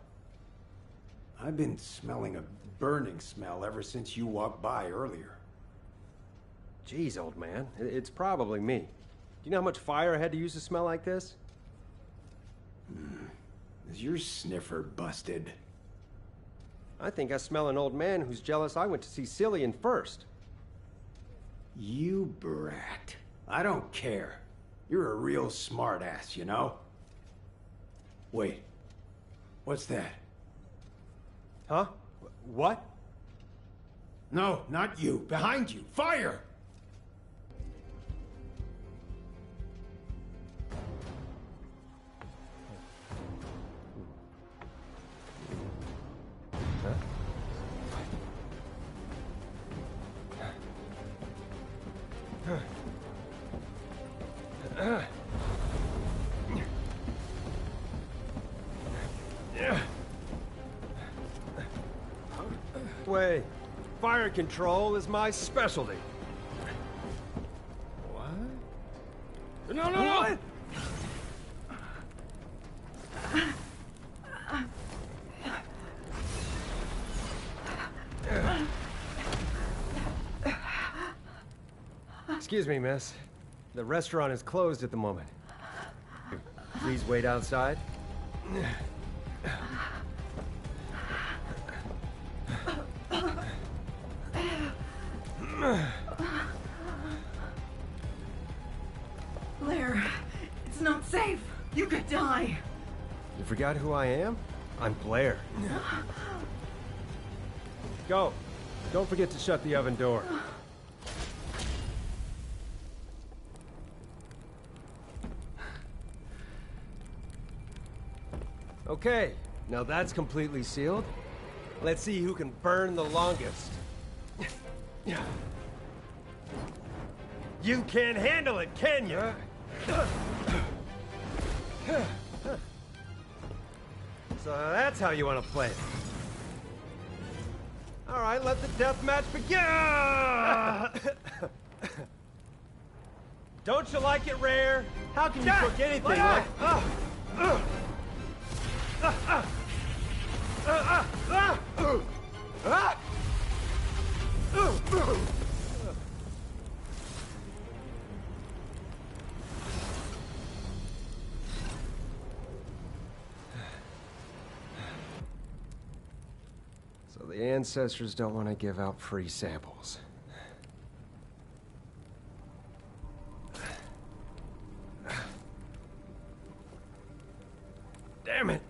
S17: I've been smelling a burning smell ever since you walked by earlier.
S4: Jeez, old man, it's probably me. Do you know how much fire I had to use to smell like this?
S17: Is your sniffer busted?
S4: I think I smell an old man who's jealous I went to see Cillian first.
S17: You brat. I don't care. You're a real smartass, you know? Wait. What's that?
S4: Huh? What?
S17: No, not you. Behind you. Fire!
S4: way. Fire control is my specialty. What?
S13: No, no, no!
S4: What? Excuse me, miss. The restaurant is closed at the moment. Please wait outside.
S1: Blair, it's not safe. You could die.
S4: You forgot who I am? I'm Blair. Go. Don't forget to shut the oven door. Okay, now that's completely sealed. Let's see who can burn the longest. You can't handle it, can you? So that's how you want to play it. All right, let the death match begin! Don't you like it rare? How can you cook anything like... So the ancestors don't want to give out free samples. Damn it!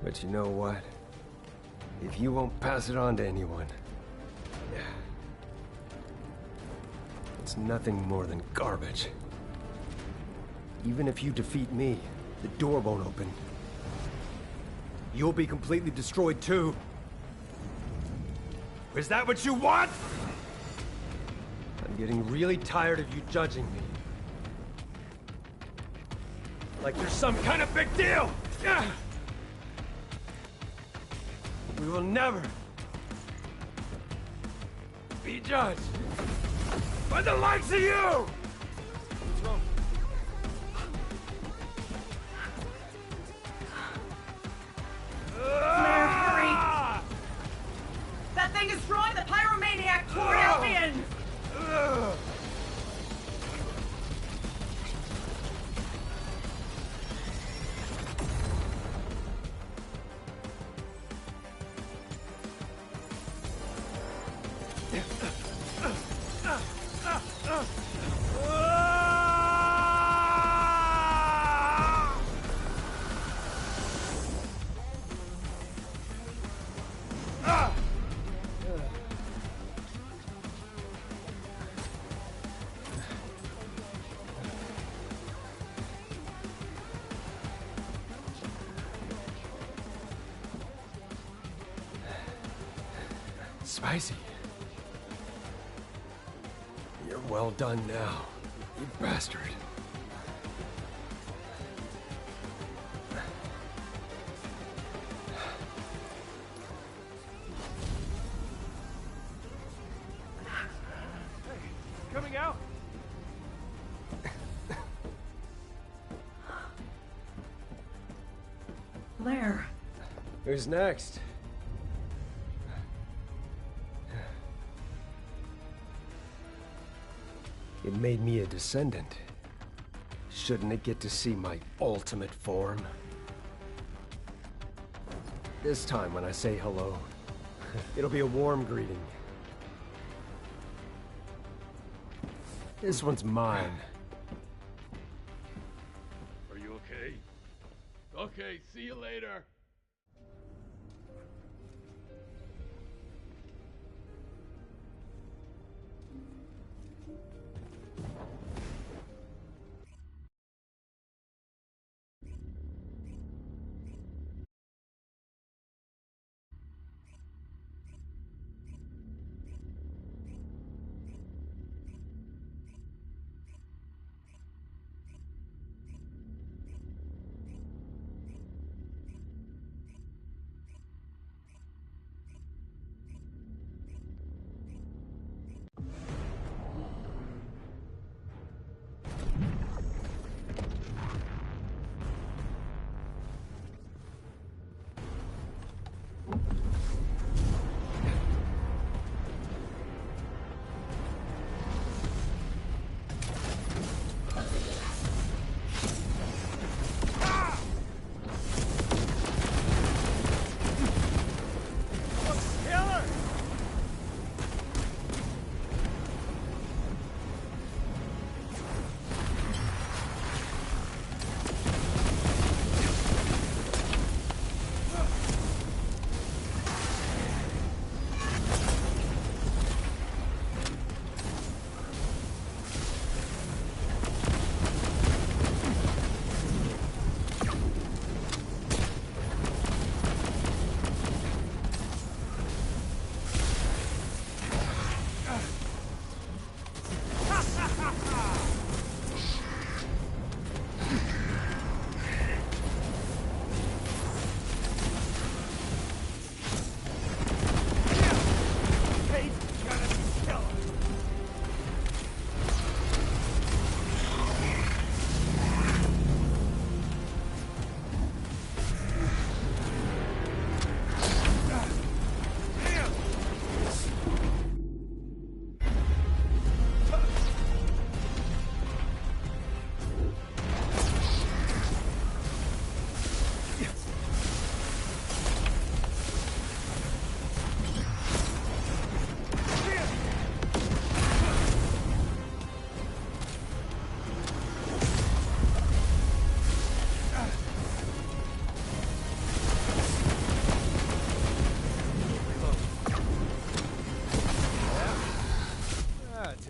S4: But you know what? If you won't pass it on to anyone, it's nothing more than garbage. Even if you defeat me, the door won't open. You'll be completely destroyed too. Is that what you want? I'm getting really tired of you judging me. Like there's some kind of big deal! We will never be judged by the likes of you! What's wrong?
S1: Blair, hurry! That thing is drawing the pyromaniac toward Albion!
S4: Spicy. You're well done now, you bastard.
S13: Coming out?
S1: Blair.
S4: Who's next? It made me a descendant. Shouldn't it get to see my ultimate form? This time when I say hello, it'll be a warm greeting. This one's mine.
S2: Are you okay? Okay, see you later.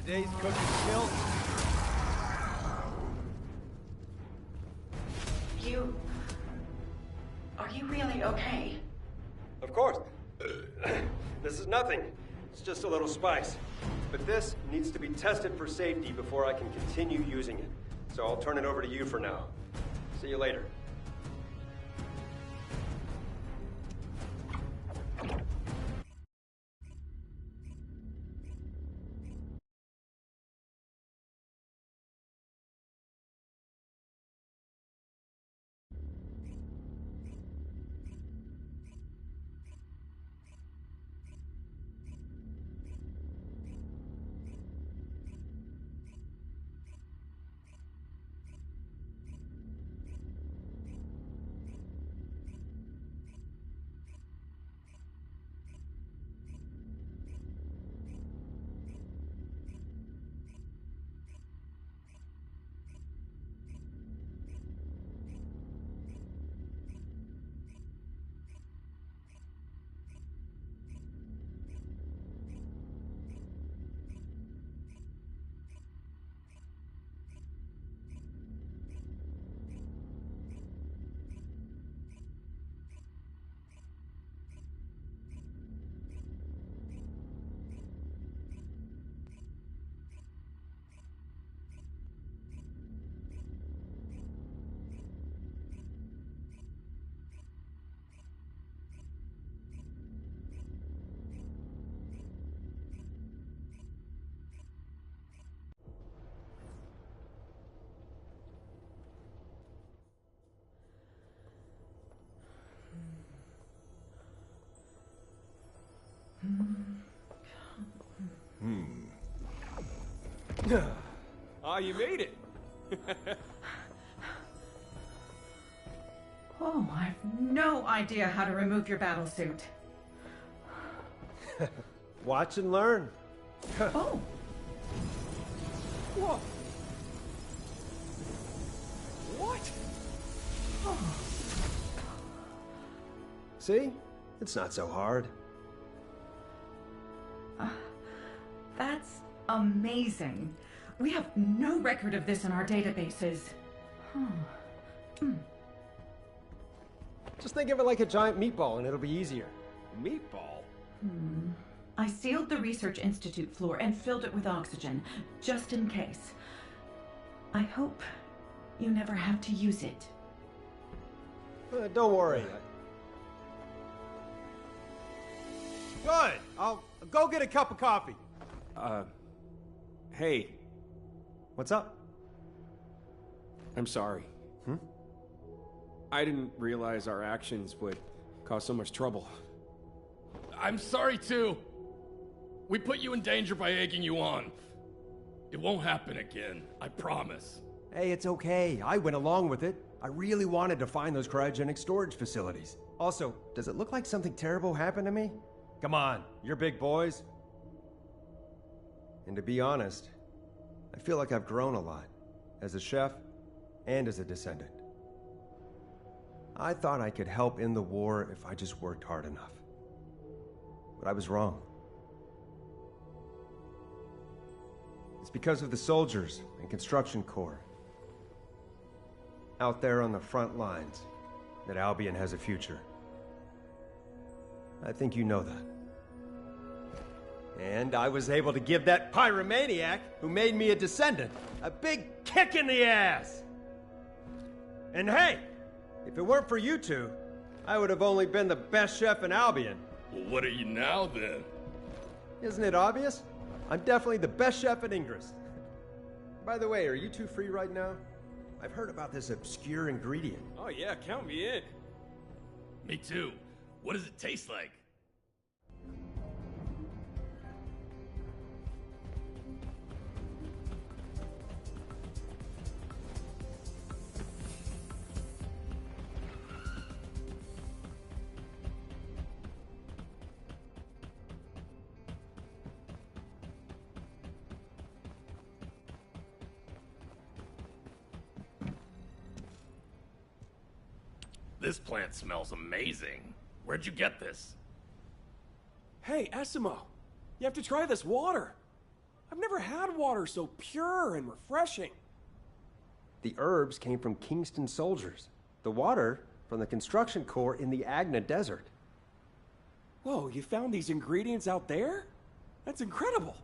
S4: Today's cook is killed.
S19: Are you really okay?
S4: Of course. This is nothing. It's just a little spice. But this needs to be tested for safety before I can continue using it. So I'll turn it over to you for now. See you later.
S14: Ah, you made it.
S1: Oh, I've no idea how to remove your battle suit.
S4: Watch and learn.
S1: Oh.
S14: Whoa. What?
S1: Oh.
S4: See? It's not so hard.
S1: That's amazing. We have no record of this in our databases.
S4: Just think of it like a giant meatball and it'll be easier.
S14: Meatball?
S1: I sealed the Research Institute floor and filled it with oxygen, just in case. I hope you never have to use it.
S4: Don't worry. Good. I'll go get a cup of coffee.
S14: Hey.
S4: What's up?
S14: I'm sorry. I didn't realize our actions would cause so much trouble.
S2: I'm sorry too. We put you in danger by egging you on. It won't happen again, I promise.
S4: Hey, it's okay. I went along with it. I really wanted to find those cryogenic storage facilities. Also, does it look like something terrible happened to me? Come on, you're big boys. And to be honest, I feel like I've grown a lot, as a chef and as a descendant. I thought I could help in the war if I just worked hard enough. But I was wrong. It's because of the soldiers and construction corps out there on the front lines that Albion has a future. I think you know that. And I was able to give that pyromaniac who made me a descendant a big kick in the ass. And hey, if it weren't for you two, I would have only been the best chef in Albion.
S2: Well, what are you now then?
S4: Isn't it obvious? I'm definitely the best chef in Ingress. By the way, are you two free right now? I've heard about this obscure ingredient.
S14: Oh yeah, count me in.
S2: Me too. What does it taste like? This plant smells amazing. Where'd you get this?
S14: Hey, Esimo, you have to try this water.
S3: I've never had water so pure and refreshing.
S4: The herbs came from Kingston soldiers. The water from the construction corps in the Agna Desert.
S3: Whoa, you found these ingredients out there? That's incredible.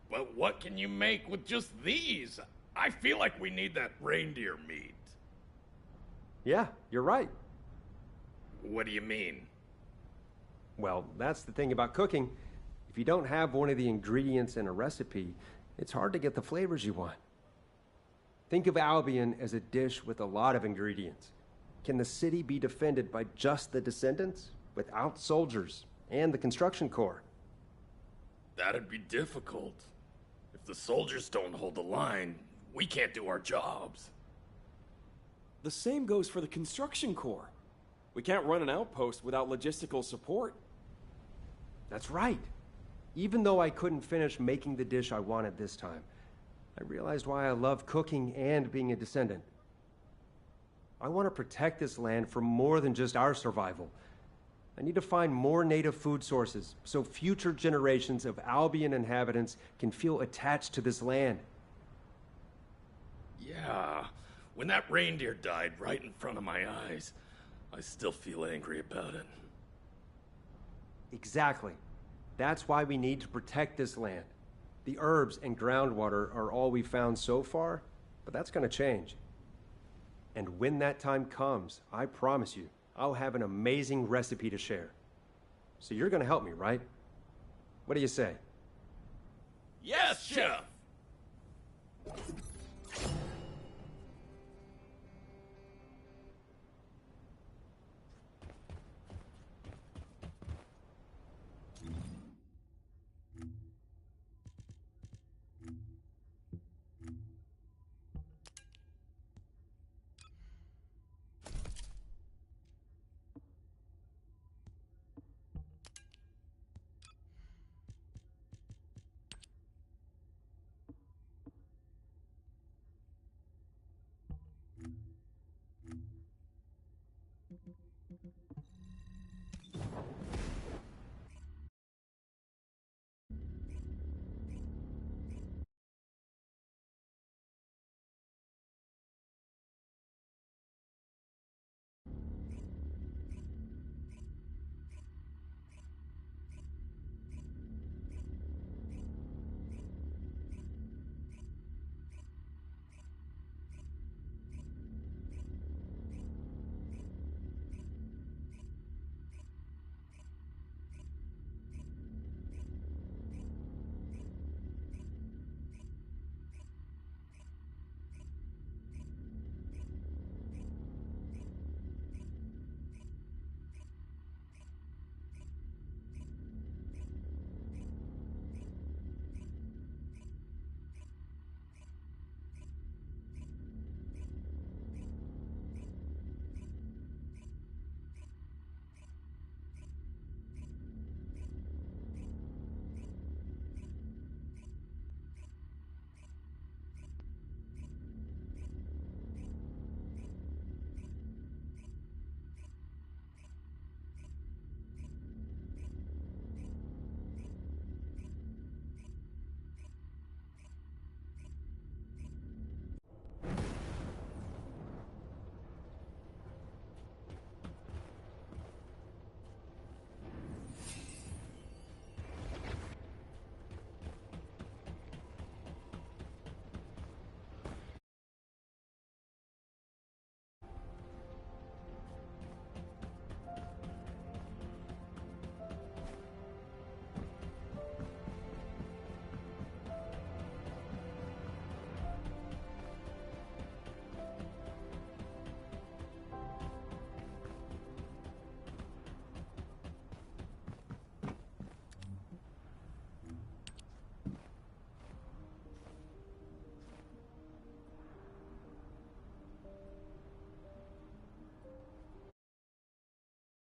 S2: But what can you make with just these? I feel like we need that reindeer meat.
S4: Yeah, you're right.
S2: What do you mean?
S4: Well, that's the thing about cooking. If you don't have one of the ingredients in a recipe, it's hard to get the flavors you want. Think of Albion as a dish with a lot of ingredients. Can the city be defended by just the Descendants, without soldiers and the construction corps?
S2: That'd be difficult. If the soldiers don't hold the line, we can't do our jobs.
S3: The same goes for the construction corps. We can't run an outpost without logistical support.
S4: That's right. Even though I couldn't finish making the dish I wanted this time, I realized why I love cooking and being a Descendant. I want to protect this land for more than just our survival. I need to find more native food sources so future generations of Albion inhabitants can feel attached to this land.
S2: Yeah, when that reindeer died right in front of my eyes, I still feel angry about it.
S4: Exactly. That's why we need to protect this land. The herbs and groundwater are all we've found so far, but that's going to change. And when that time comes, I promise you, I'll have an amazing recipe to share. So you're going to help me, right? What do you say?
S2: Yes, Chef!